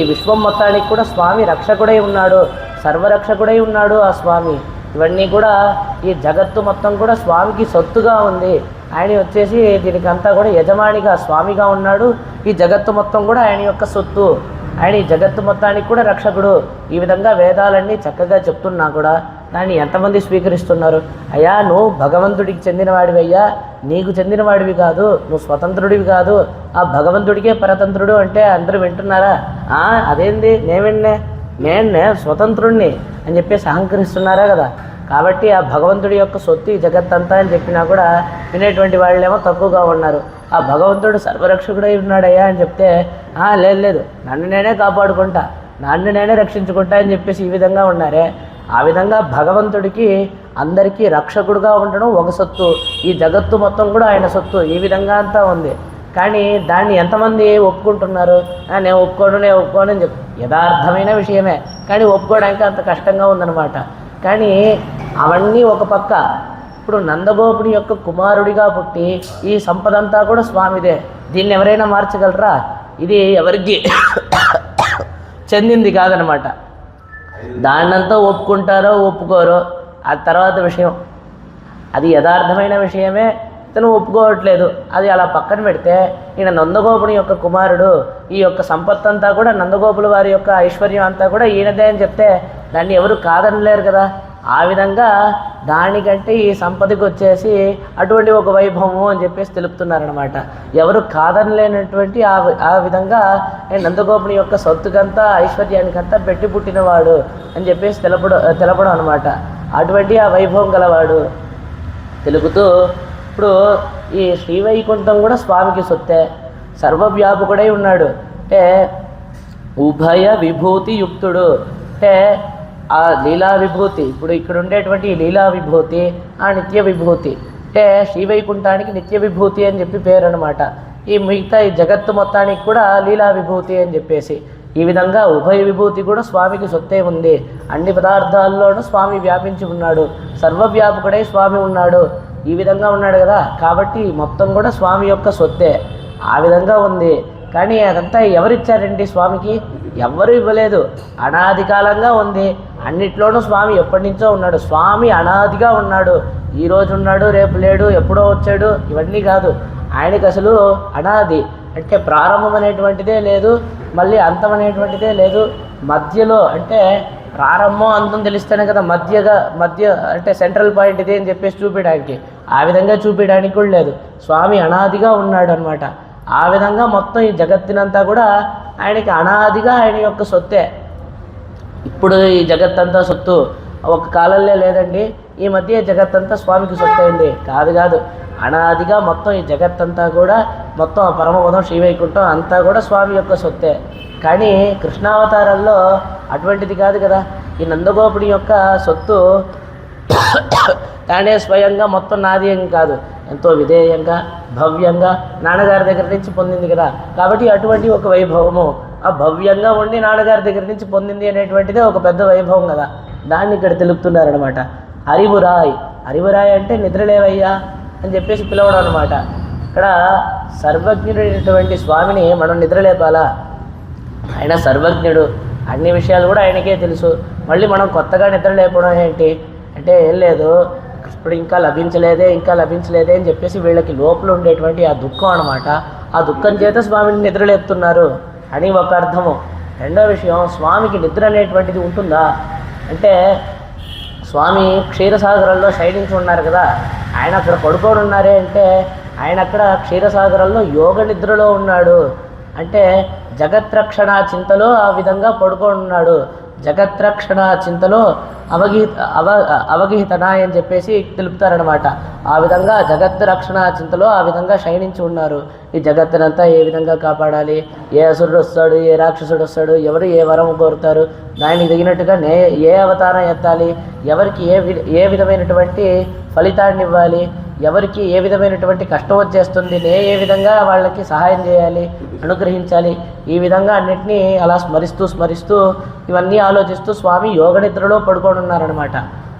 విశ్వం మొత్తానికి కూడా స్వామి రక్షకుడై ఉన్నాడు, సర్వరక్షకుడై ఉన్నాడు ఆ స్వామి. ఇవన్నీ కూడా ఈ జగత్తు మొత్తం కూడా స్వామికి సొత్తుగా ఉంది. ఆయన వచ్చేసి దీనికంతా కూడా యజమానిగా స్వామిగా ఉన్నాడు. ఈ జగత్తు మొత్తం కూడా ఆయన యొక్క సొత్తు ఆయన ఈ జగత్తు మొత్తానికి కూడా రక్షకుడు. ఈ విధంగా వేదాలన్నీ చక్కగా చెప్తున్నా కూడా దాన్ని ఎంతమంది స్వీకరిస్తున్నారు? అయ్యా నువ్వు భగవంతుడికి చెందినవాడివి, అయ్యా నీకు చెందినవాడివి కాదు, నువ్వు స్వతంత్రుడివి కాదు, ఆ భగవంతుడికే పరతంత్రుడు అంటే అందరూ వింటున్నారా? అదేంది నేను స్వతంత్రుణ్ణి అని చెప్పేసి అహంకరిస్తున్నారా కదా. కాబట్టి ఆ భగవంతుడి యొక్క సొత్తు ఈ జగత్తంతా అని చెప్పినా కూడా వినేటువంటి వాళ్ళేమో తక్కువగా ఉన్నారు. ఆ భగవంతుడు సర్వరక్షకుడై ఉన్నాడయ్యా అని చెప్తే లేదు నన్ను నేనే కాపాడుకుంటా, నన్ను నేనే రక్షించుకుంటా అని చెప్పేసి ఈ విధంగా ఉన్నారే. ఆ విధంగా భగవంతుడికి అందరికీ రక్షకుడుగా ఉండడం ఒక సొత్తు, ఈ జగత్తు మొత్తం కూడా ఆయన సొత్తు, ఈ విధంగా అంతా ఉంది. కానీ దాన్ని ఎంతమంది ఒప్పుకుంటున్నారు? నేను ఒప్పుకోను అని యథార్థమైన విషయమే, కానీ ఒప్పుకోవడానికి అంత కష్టంగా ఉందన్నమాట. కానీ అవన్నీ ఒక పక్క, ఇప్పుడు నందగోపుని యొక్క కుమారుడిగా పుట్టి ఈ సంపదంతా కూడా స్వామిదే, దీన్ని ఎవరైనా మార్చగలరా? ఇది ఎవరికి చెందింది కాదనమాట. దాన్నంతా ఒప్పుకుంటారో ఒప్పుకోరో అది తర్వాత విషయం. అది యథార్థమైన విషయమే, ఇతను ఒప్పుకోవట్లేదు. అది అలా పక్కన పెడితే ఈయన నందగోపుని యొక్క కుమారుడు, ఈ యొక్క సంపత్తంతా కూడా నందగోపుల వారి యొక్క ఐశ్వర్యం అంతా కూడా ఈయనదే అని చెప్తే దాన్ని ఎవరు కాదనలేరు కదా. ఆ విధంగా దానికంటే ఈ సంపదకి వచ్చేసి అటువంటి ఒక వైభవము అని చెప్పేసి తెలుపుతున్నారనమాట. ఎవరు కాదనలేనటువంటి ఆ విధంగా నందగోపుని యొక్క సొత్తుకంతా ఐశ్వర్యానికంతా పెట్టి పుట్టినవాడు అని చెప్పేసి తెలపడం అనమాట. అటువంటి ఆ వైభవం గలవాడు తెలుపుతూ ఇప్పుడు ఈ శ్రీవైకుంఠం కూడా స్వామికి సొత్తే, సర్వవ్యాపకుడై ఉన్నాడు. అంటే ఉభయ విభూతి యుక్తుడు, అంటే ఆ లీలా విభూతి, ఇప్పుడు ఇక్కడ ఉండేటువంటి లీలా విభూతి, ఆ నిత్య విభూతి, అంటే శ్రీవైకుంఠానికి నిత్య విభూతి అని చెప్పి పేరు అనమాట. ఈ మిగతా ఈ జగత్తు మొత్తానికి కూడా లీలా విభూతి అని చెప్పేసి ఈ విధంగా ఉభయ విభూతి కూడా స్వామికి సొత్తే ఉంది. అన్ని పదార్థాల్లోనూ స్వామి వ్యాపించి ఉన్నాడు, సర్వవ్యాపకుడై స్వామి ఉన్నాడు, ఈ విధంగా ఉన్నాడు కదా. కాబట్టి మొత్తం కూడా స్వామి యొక్క సొత్తే, ఆ విధంగా ఉంది. కానీ అదంతా ఎవరిచ్చారండి స్వామికి? ఎవ్వరూ ఇవ్వలేదు, అనాది కాలంగా ఉంది. అన్నిట్లోనూ స్వామి ఎప్పటి నుంచో ఉన్నాడు. స్వామి అనాదిగా ఉన్నాడు, ఈరోజు ఉన్నాడు రేపు లేడు, ఎప్పుడో వచ్చాడు, ఇవన్నీ కాదు. ఆయనకి అసలు అనాది అంటే ప్రారంభం అనేటువంటిదే లేదు, మళ్ళీ అంతం అనేటువంటిదే లేదు. మధ్యలో అంటే ప్రారంభం అంతం తెలిస్తేనే కదా మధ్య అంటే సెంట్రల్ పాయింట్ ఇదే అని చెప్పేసి చూపించడానికి, ఆ విధంగా చూపించడానికి కూడా లేదు. స్వామి అనాదిగా ఉన్నాడు అనమాట. ఆ విధంగా మొత్తం ఈ జగత్తునంతా కూడా ఆయనకి అనాదిగా ఆయన యొక్క సొత్తే. ఇప్పుడు ఈ జగత్తంతా సొత్తు ఒక కాలంలో లేదండి, ఈ మధ్య జగత్తంతా స్వామికి సొత్తు అయింది కాదు. అనాదిగా మొత్తం ఈ జగత్తంతా కూడా మొత్తం పరమపదం శ్రీవైకుంఠం అంతా కూడా స్వామి యొక్క సొత్తే. కానీ కృష్ణావతారంలో అటువంటిది కాదు కదా. ఈ నందగోపుడి యొక్క సొత్తు తానే స్వయంగా మొత్తం నాది ఏం కాదు, ఎంతో విధేయంగా భవ్యంగా నాన్నగారి దగ్గర నుంచి పొందింది కదా. కాబట్టి అటువంటి ఒక వైభవము ఆ భవ్యంగా ఉండి నాన్నగారి దగ్గర నుంచి పొందింది అనేటువంటిదే ఒక పెద్ద వైభవం కదా. దాన్ని ఇక్కడ తెలుపుతున్నారనమాట. హరివురాయ్ అంటే నిద్రలేవయ్యా అని చెప్పేసి పిలవడం అనమాట. ఇక్కడ సర్వజ్ఞుడైనటువంటి స్వామిని మనం నిద్రలేపాలా? ఆయన సర్వజ్ఞుడు, అన్ని విషయాలు కూడా ఆయనకే తెలుసు. మళ్ళీ మనం కొత్తగా నిద్ర లేపడం ఏంటి అంటే ఏం లేదు, ఇప్పుడు ఇంకా లభించలేదే అని చెప్పేసి వీళ్ళకి లోపల ఉండేటువంటి ఆ దుఃఖం అనమాట. ఆ దుఃఖం చేత స్వామిని నిద్ర లేపుతున్నారు అని ఒక అర్థము. రెండో విషయం, స్వామికి నిద్ర అనేటువంటిది ఉంటుందా అంటే, స్వామి క్షీరసాగరంలో శయనించి ఉన్నారు కదా, ఆయన అక్కడ పడుకొని ఉన్నారే అంటే ఆయన అక్కడ క్షీరసాగరంలో యోగ నిద్రలో ఉన్నాడు. అంటే జగత్రక్షణ చింతలో ఆ విధంగా పడుకొని ఉన్నాడు. జగత్రక్షణ చింతలో అవగహితనాయ్ అని చెప్పేసి తెలుపుతారనమాట. ఆ విధంగా జగత్ రక్షణ చింతలో ఆ విధంగా శయనించి ఉన్నారు. ఈ జగత్తునంతా ఏ విధంగా కాపాడాలి, ఏ అసురుడు వస్తాడు, ఏ రాక్షసుడు వస్తాడు, ఎవరు ఏ వరం కోరుతారు, దానికి తగినట్టుగా ఏ అవతారం ఎత్తాలి, ఎవరికి ఏ విధమైనటువంటి ఫలితాన్ని ఇవ్వాలి, ఎవరికి ఏ విధమైనటువంటి కష్టం వచ్చేస్తుంది, ఏ విధంగా వాళ్ళకి సహాయం చేయాలి, అనుగ్రహించాలి, ఈ విధంగా అన్నిటినీ అలా స్మరిస్తూ ఇవన్నీ ఆలోచిస్తూ స్వామి యోగ నిద్రలో పడుకొని ఉన్నారనమాట.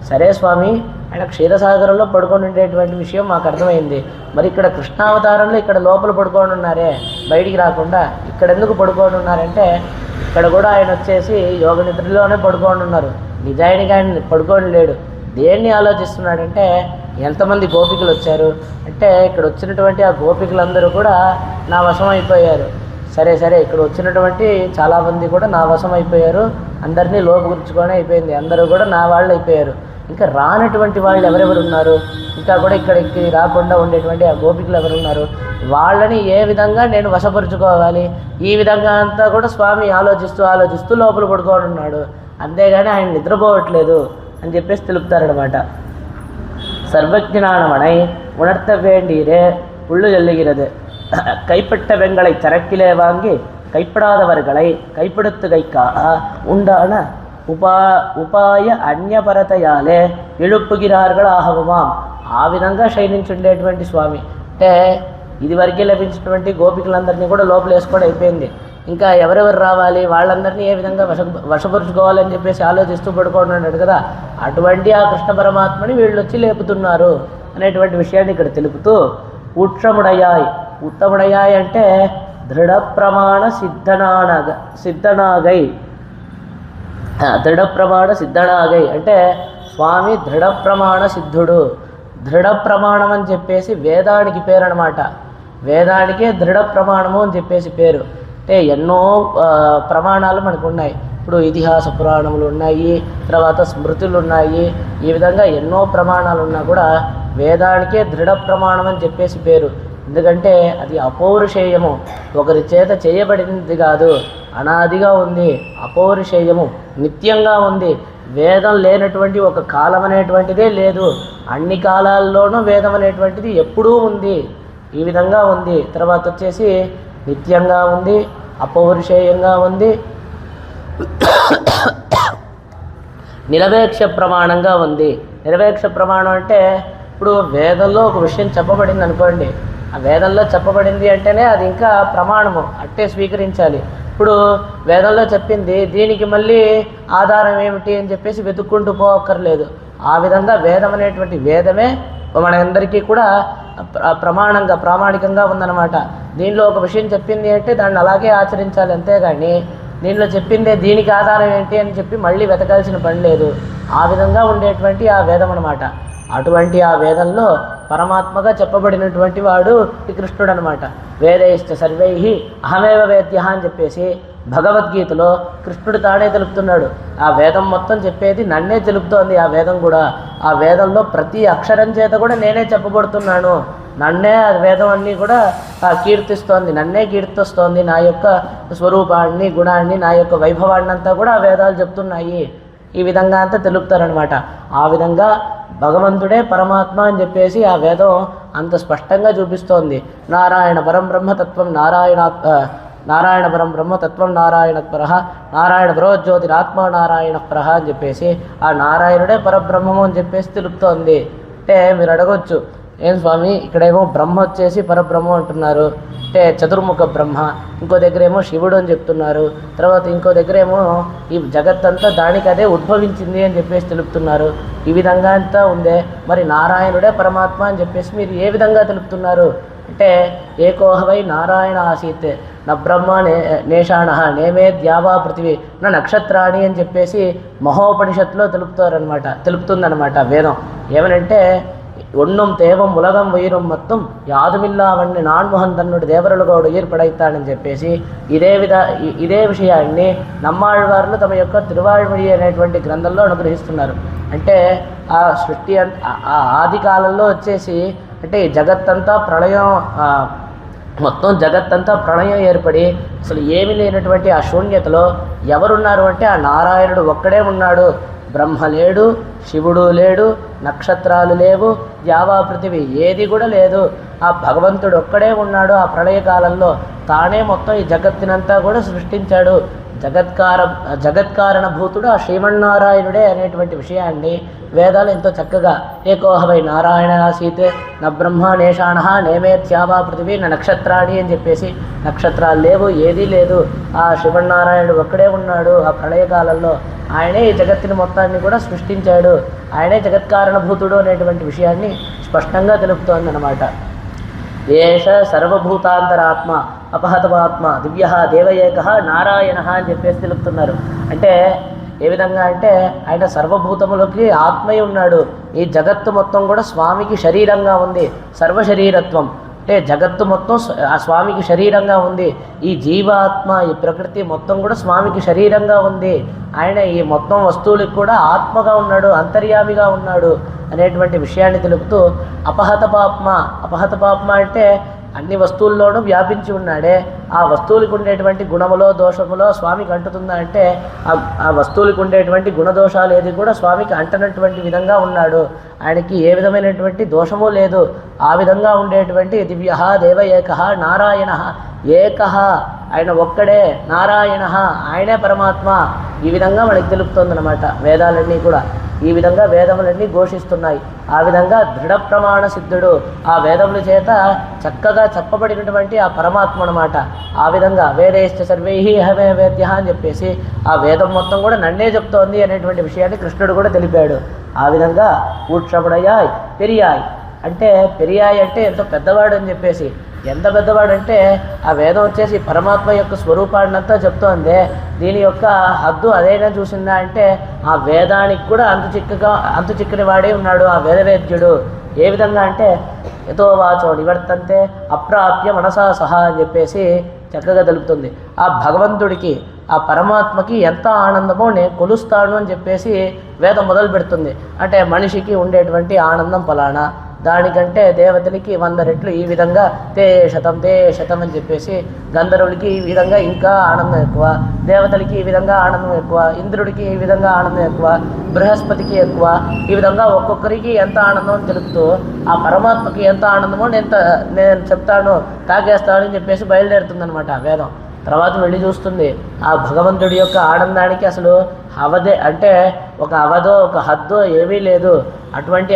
సరే స్వామి ఆయన క్షీరసాగరంలో పడుకొని ఉండేటువంటి విషయం మాకు అర్థమైంది. మరి ఇక్కడ కృష్ణావతారంలో ఇక్కడ లోపల పడుకొని ఉన్నారే బయటికి రాకుండా, ఇక్కడ ఎందుకు పడుకొని ఉన్నారంటే ఇక్కడ కూడా ఆయన వచ్చేసి యోగ నిద్రలోనే పడుకొని ఉన్నారు. నిజానికి ఆయన పడుకొని లేడు. దేన్ని ఆలోచిస్తున్నాడంటే ఎంతమంది గోపికలు వచ్చారు అంటే ఇక్కడ వచ్చినటువంటి ఆ గోపికలందరూ కూడా నా వశం అయిపోయారు. సరే సరే ఇక్కడ వచ్చినటువంటి చాలామంది కూడా నా వశం అయిపోయారు, అందరినీ లోపుగుర్చుకొని అయిపోయింది, అందరూ కూడా నా వాళ్ళు అయిపోయారు. ఇంకా రానటువంటి వాళ్ళు ఎవరెవరు ఉన్నారు, ఇంకా కూడా ఇక్కడికి రాకుండా ఉండేటువంటి ఆ గోపికలు ఎవరున్నారు, వాళ్ళని ఏ విధంగా నేను వశపరుచుకోవాలి, ఈ విధంగా అంతా కూడా స్వామి ఆలోచిస్తూ లోపల పడుకొని ఉన్నాడు. అంతేగాని ఆయన నిద్రపోవట్లేదు అని చెప్పేసి తెలుపుతారనమాట. சர்வஜனானவனை உணர்த்த வேண்டீரே புள்ளு சொல்லுகிறது. கைப்பட்ட வெங்களை சரக்கிலே வாங்கி கைப்படாதவர்களை கைப்படுத்துகைக்காக உண்டான ఉపాయ అన్యపరతయాలే ఇழுப்புகிறார்கள் ఆహవమాం. ఆ విధంగా శయనించుండేటువంటి స్వామి అంటే ఇదివరకే లభించినటువంటి గోపికలందరినీ కూడా లోపల వేసుకోవడం అయిపోయింది. ఇంకా ఎవరెవరు రావాలి, వాళ్ళందరినీ ఏ విధంగా వశపరుచుకోవాలని చెప్పేసి ఆలోచిస్తూ పడుకుంటున్నాడు కదా, అటువంటి ఆ కృష్ణ పరమాత్మని వీళ్ళు వచ్చి లేపుతున్నారు అనేటువంటి విషయాన్ని ఇక్కడ తెలుపుతూ ఉత్తముడయాయ్. ఉత్తముడయాయ్ అంటే దృఢ ప్రమాణ సిద్ధనాగై. దృఢ ప్రమాణ సిద్ధనాగై అంటే స్వామి దృఢ ప్రమాణ సిద్ధుడు. దృఢ ప్రమాణం అని చెప్పేసి వేదానికి పేరు అనమాట. వేదానికే దృఢ ప్రమాణము అని చెప్పేసి పేరు. అంటే ఎన్నో ప్రమాణాలు మనకు ఉన్నాయి. ఇప్పుడు ఇతిహాస పురాణములు ఉన్నాయి, తర్వాత స్మృతులు ఉన్నాయి, ఈ విధంగా ఎన్నో ప్రమాణాలు ఉన్నా కూడా వేదానికే దృఢ ప్రమాణం అని చెప్పేసి పేరు. ఎందుకంటే అది అపౌరుషేయము, ఒకరి చేత చేయబడినది కాదు, అనాదిగా ఉంది, అపౌరుషేయము, నిత్యంగా ఉంది. వేదం లేనటువంటి ఒక కాలం అనేటువంటిదే లేదు, అన్ని కాలాల్లోనూ వేదం అనేటువంటిది ఎప్పుడూ ఉంది, ఈ విధంగా ఉంది. తర్వాత వచ్చేసి నిత్యంగా ఉంది, అపౌరుషేయంగా ఉంది, నిరపేక్ష ప్రమాణంగా ఉంది. నిరపేక్ష ప్రమాణం అంటే ఇప్పుడు వేదంలో ఒక విషయం చెప్పబడింది అనుకోండి, ఆ వేదంలో చెప్పబడింది అంటేనే అది ఇంకా ప్రమాణము, అట్టే స్వీకరించాలి. ఇప్పుడు వేదంలో చెప్పింది దీనికి మళ్ళీ ఆధారం ఏమిటి అని చెప్పేసి వెతుక్కుంటూ పోవక్కర్లేదు. ఆ విధంగా వేదం అనేటువంటి వేదమే మనందరికీ కూడా ప్రామాణికంగా ఉందన్నమాట. దీనిలో ఒక విషయం చెప్పింది అంటే దాన్ని అలాగే ఆచరించాలి, అంతేగాని దీనిలో చెప్పిందే దీనికి ఆధారం ఏంటి అని చెప్పి మళ్ళీ వెతకాల్సిన పని లేదు. ఆ విధంగా ఉండేటువంటి ఆ వేదం అన్నమాట. అటువంటి ఆ వేదంలో పరమాత్మగా చెప్పబడినటువంటి వాడు ఈ కృష్ణుడు అనమాట. వేదైశ్చ సర్వై అహమేవ వేద్య అని చెప్పేసి భగవద్గీతలో కృష్ణుడు తానే తెలుపుతున్నాడు. ఆ వేదం మొత్తం చెప్పేది నన్నే తెలుపుతోంది. ఆ వేదం కూడా, ఆ వేదంలో ప్రతి అక్షరం చేత కూడా నేనే చెప్పబడుతున్నాను, నన్నే ఆ వేదం అన్నీ కూడా కీర్తిస్తోంది, నన్నే కీర్తిస్తోంది. నా యొక్క స్వరూపాన్ని, గుణాన్ని, నా యొక్క వైభవాన్ని అంతా కూడా ఆ వేదాలు చెప్తున్నాయి. ఈ విధంగా అంతా తెలుపుతారనమాట. ఆ విధంగా భగవంతుడే పరమాత్మ అని చెప్పేసి ఆ వేదం అంత స్పష్టంగా చూపిస్తోంది. నారాయణ పరం బ్రహ్మతత్వం నారాయణ పరం బ్రహ్మతత్వం నారాయణ పరహ నారాయణ పరోజ్యోతిరాత్మ నారాయణ పరహ అని చెప్పేసి ఆ నారాయణుడే పరబ్రహ్మము అని చెప్పేసి తెలుపుతోంది. అంటే మీరు అడగొచ్చు, ఏం స్వామి ఇక్కడేమో బ్రహ్మ వచ్చేసి పరబ్రహ్మ అంటున్నారు, అంటే చతుర్ముఖ బ్రహ్మ, ఇంకో దగ్గర ఏమో శివుడు అని చెప్తున్నారు, తర్వాత ఇంకో దగ్గర ఏమో ఈ జగత్తంతా దానికి అదే ఉద్భవించింది అని చెప్పేసి తెలుపుతున్నారు. ఈ విధంగా అంతా ఉందే, మరి నారాయణుడే పరమాత్మ అని చెప్పేసి మీరు ఏ విధంగా తెలుపుతున్నారు అంటే ఏకోహవై నారాయణ ఆసీత్ నా బ్రహ్మ నేషాణ నేమే ద్యావా పృథివీ నా నక్షత్రాణి అని చెప్పేసి మహోపనిషత్తులో తెలుపుతుందన్నమాట వేదం. ఏమనంటే ஒன்றும் தேவம் உலகம் உயிரும் மொத்தம் యాదుమిల్లావన్ని నాన్మోహన్ తన్నుడు దేవరులుగోడు ఏర్పడైతాడని చెప్పేసి ఇదే విషయాన్ని నమ్మాళ్వార్లు తమ యొక్క తిరువాళ్మొഴി అనేటువంటి గ్రంథంలో అనుగ్రహిస్తున్నారు. అంటే ఆ సృష్టి ఆ ఆది కాలంలో వచ్చేసి అంటే జగత్తంతా ప్రళయం, మొత్తం జగత్తంతా ప్రళయం ఏర్పడి అసలు ఏమీ లేనటువంటి ఆ శూన్యతలో ఎవరున్నారు అంటే ఆ నారాయణుడు ఒక్కడే ఉన్నాడు. బ్రహ్మ లేడు, శివుడు లేడు, నక్షత్రాలు లేవు, ద్యావా పృథివీ ఏది కూడా లేదు. ఆ భగవంతుడు ఒక్కడే ఉన్నాడు. ఆ ప్రళయకాలంలో తానే మొత్తం ఈ జగత్తునంతా కూడా సృష్టించాడు. జగత్కారణ భూతుడు ఆ శ్రీమన్నారాయణుడే అనేటువంటి విషయాన్ని వేదాలు ఎంతో చక్కగా ఏకోహవై నారాయణ ఆసీత్ నా బ్రహ్మ నేషాణ నేమే త్యావా పృథివీ నా నక్షత్రాణి అని చెప్పేసి నక్షత్రాలు లేవు, ఏదీ లేదు, ఆ శ్రీమన్నారాయణుడు ఒక్కడే ఉన్నాడు. ఆ ప్రళయకాలంలో ఆయనే ఈ జగత్తుని మొత్తాన్ని కూడా సృష్టించాడు, ఆయనే జగత్కారణ భూతుడు అనేటువంటి విషయాన్ని స్పష్టంగా తెలుపుతోందన్నమాట. ఏష సర్వభూతాంతరాత్మ అపహతమాత్మ దివ్య దేవయేక నారాయణ అని చెప్పేసి తెలుపుతున్నారు. అంటే ఏ విధంగా అంటే ఆయన సర్వభూతములకి ఆత్మయ్య ఉన్నాడు. ఈ జగత్తు మొత్తం కూడా స్వామికి శరీరంగా ఉంది, సర్వశరీరత్వం. అంటే జగత్తు మొత్తం ఆ స్వామికి శరీరంగా ఉంది. ఈ జీవాత్మ ఈ ప్రకృతి మొత్తం కూడా స్వామికి శరీరంగా ఉంది. ఆయన ఈ మొత్తం వస్తువులకు కూడా ఆత్మగా ఉన్నాడు, అంతర్యామిగా ఉన్నాడు అనేటువంటి విషయాన్ని తెలుపుతూ అపహత పాప్మ అంటే అన్ని వస్తువుల్లోనూ వ్యాపించి ఉన్నాడే. ఆ వస్తువులకు ఉండేటువంటి గుణములో దోషములో స్వామికి అంటుతుందా అంటే ఆ వస్తువులకు ఉండేటువంటి గుణదోషాలు ఏది కూడా స్వామికి అంటనటువంటి విధంగా ఉన్నాడు. ఆయనకి ఏ విధమైనటువంటి దోషము లేదు. ఆ విధంగా ఉండేటువంటి దివ్య దేవ ఏక నారాయణ ఏక, ఆయన ఒక్కడే, నారాయణ ఆయనే పరమాత్మ. ఈ విధంగా మనకి తెలుపుతుందన్నమాట వేదాలన్నీ కూడా. ఈ విధంగా వేదములన్నీ ఘోషిస్తున్నాయి. ఆ విధంగా దృఢ ప్రమాణ సిద్ధుడు, ఆ వేదముల చేత చక్కగా చెప్పబడినటువంటి ఆ పరమాత్మ అన్నమాట. ఆ విధంగా వేదేశ్చ సర్వైహి హమే వేద్య అని చెప్పేసి ఆ వేదం మొత్తం కూడా నన్నే చెప్తోంది అనేటువంటి విషయాన్ని కృష్ణుడు కూడా తెలిపాడు. ఆ విధంగా ఊక్షపడయాయ్ పెరియాయ్ అంటే పెరియాయ్ అంటే ఎంతో పెద్దవాడు అని చెప్పేసి. ఎంత పెద్దవాడు అంటే ఆ వేదం వచ్చేసి పరమాత్మ యొక్క స్వరూపాన్నంతా చెప్తోంది. దీని యొక్క హద్దు అదైనా చూసిందా అంటే ఆ వేదానికి కూడా అంతు చిక్కని వాడే ఉన్నాడు ఆ వేదవేద్యుడు. ఏ విధంగా అంటే యతో వాచో నివర్తంతే అప్రాప్య మనసా సహా అని చెప్పేసి చక్కగా తెలుపుతుంది. ఆ భగవంతుడికి ఆ పరమాత్మకి ఎంత ఆనందమో నేను కొలుస్తాను అని చెప్పేసి వేదం మొదలు పెడుతుంది. అంటే మనిషికి ఉండేటువంటి ఆనందం ఫలానా, దానికంటే దేవతలకి 100 రెట్లు ఈ విధంగా తే శతం అని చెప్పేసి, గంధర్వులకి ఈ విధంగా ఇంకా ఆనందం ఎక్కువ, దేవతలకి ఈ విధంగా ఆనందం ఎక్కువ, ఇంద్రుడికి ఈ విధంగా ఆనందం ఎక్కువ, బృహస్పతికి ఎక్కువ. ఈ విధంగా ఒక్కొక్కరికి ఎంత ఆనందం అని తెలుపుతూ ఆ పరమాత్మకి ఎంత ఆనందమో నేను చెప్తాను, తాగేస్తాను అని చెప్పేసి బయలుదేరుతుందనమాట వేదం. తర్వాత వెళ్ళి చూస్తుంది ఆ భగవంతుడి యొక్క ఆనందానికి అసలు అవధే అంటే ఒక అవధో ఒక హద్దో ఏమీ లేదు. అటువంటి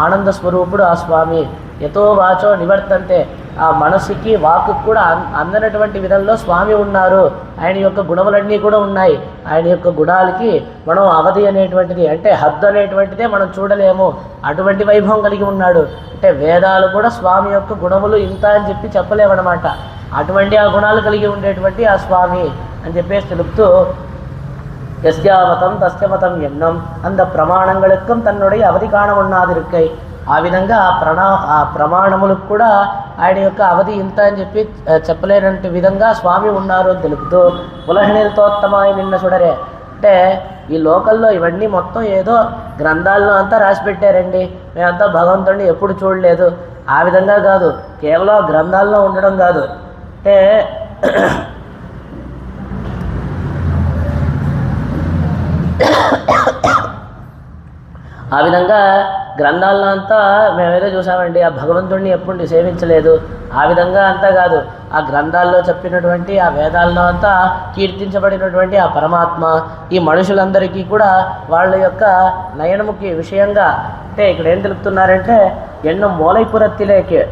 ఆనంద స్వరూపుడు ఆ స్వామి. యతో వాచో నివర్తంతే, ఆ మనసుకి వాక్కు కూడా అందనటువంటి విధంలో స్వామి ఉన్నారు. ఆయన యొక్క గుణములన్నీ కూడా ఉన్నాయి. ఆయన యొక్క గుణాలకి మనం అవధి అనేటువంటిది అంటే హద్దు అనేటువంటిదే మనం చూడలేము. అటువంటి వైభవం కలిగి ఉన్నాడు. అంటే వేదాలు కూడా స్వామి యొక్క గుణములు ఇంత అని చెప్పి చెప్పలేమన్నమాట. అటువంటి ఆ గుణాలు కలిగి ఉండేటువంటి ఆ స్వామి అని చెప్పేసి తెలుపుతూ యస్యామతం తస్యమతం ఎన్నం அந்த ప్రమాణங்களுக்கும் తన్నుடைய అవధి కాణ ఉన్నాదిరుక్కై. ఆ విధంగా ఆ ప్రమాణములకు కూడా ఆయన యొక్క అవధి ఇంత అని చెప్పి చెప్పలేనంటి విధంగా స్వామి ఉన్నారు అని తెలుపుతూ పులహనిల్తోత్తమాయి నిన్న చూడరే అంటే ఈ లోకల్లో ఇవన్నీ మొత్తం ఏదో గ్రంథాల్లో అంతా రాసి పెట్టారండి, మేమంతా భగవంతుడిని ఎప్పుడు చూడలేదు. ఆ విధంగా కాదు, కేవలం గ్రంథాల్లో ఉండడం కాదు. అంటే ఆ విధంగా గ్రంథాల్లో అంతా మేమేదో చూసామండి, ఆ భగవంతుడిని ఎప్పుడు సేవించలేదు. ఆ విధంగా అంతా కాదు, ఆ గ్రంథాల్లో చెప్పినటువంటి ఆ వేదాల్లో అంతా కీర్తించబడినటువంటి ఆ పరమాత్మ ఈ మనుషులందరికీ కూడా వాళ్ళ యొక్క నయనముకి విషయంగా అంటే ఇక్కడ ఏం తెలుపుతున్నారంటే ఎన్నో మూలైపురత్తిలేకే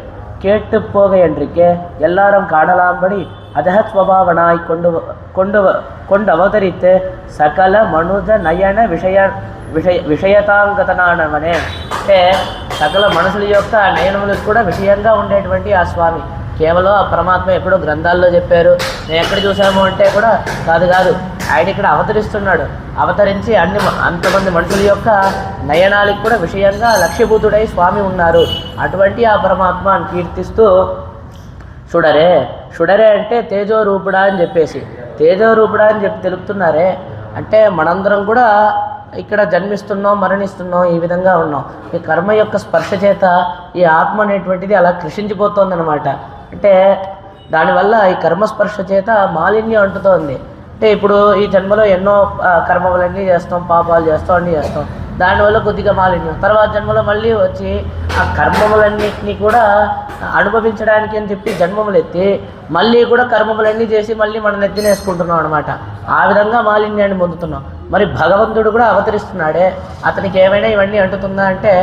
கேட்டு போக என்றிக்கே எல்லாரும் காணலாம்படி அதஹத் ஸ்வபாவனாய் கொண்டு அவதரித்து సకల మనుజ నయన విషయతాంగతనానవనే అంటే సకల మనుషుల యొక్క నయనములకు కూడా విషయంగా ఉండేటువంటి ఆ స్వామి. కేవలం ఆ పరమాత్మ ఎప్పుడో గ్రంథాల్లో చెప్పారు, నేను ఎక్కడ చూసాము అంటే కూడా కాదు, ఆయన ఇక్కడ అవతరిస్తున్నాడు. అవతరించి అంతమంది మనుషుల యొక్క నయనాలకు కూడా విషయంగా లక్ష్యభూతుడై స్వామి ఉన్నారు. అటువంటి ఆ పరమాత్మను కీర్తిస్తూ షుడరే అంటే తేజోరూపుడా అని చెప్పేసి తేజోరూపుడా అని చెప్పి తెలుపుతున్నారే. అంటే మనందరం కూడా ఇక్కడ జన్మిస్తున్నాం, మరణిస్తున్నాం, ఈ విధంగా ఉన్నాం. ఈ కర్మ యొక్క స్పర్శ చేత ఈ ఆత్మ అనేటువంటిది అలా కృషించిపోతుందన్నమాట. అంటే దానివల్ల ఈ కర్మస్పర్శ చేత మాలిన్యం అంటుతోంది. అంటే ఇప్పుడు ఈ జన్మలో ఎన్నో కర్మలన్నీ చేస్తాం, పాపాలు చేస్తాం, అన్నీ చేస్తాం, దానివల్ల కొద్దిగా మాలిన్యం. తర్వాత జన్మలో మళ్ళీ వచ్చి ఆ కర్మములన్నింటినీ కూడా అనుభవించడానికి అని చెప్పి జన్మములు ఎత్తి మళ్ళీ కూడా కర్మములన్నీ చేసి మళ్ళీ మనం నెత్తినేసుకుంటున్నాం అనమాట. ఆ విధంగా మాలిన్యాన్ని పొందుతున్నాం. మరి భగవంతుడు కూడా అవతరిస్తున్నాడే, అతనికి ఏమైనా ఇవన్నీ అంటుతుందా అంటే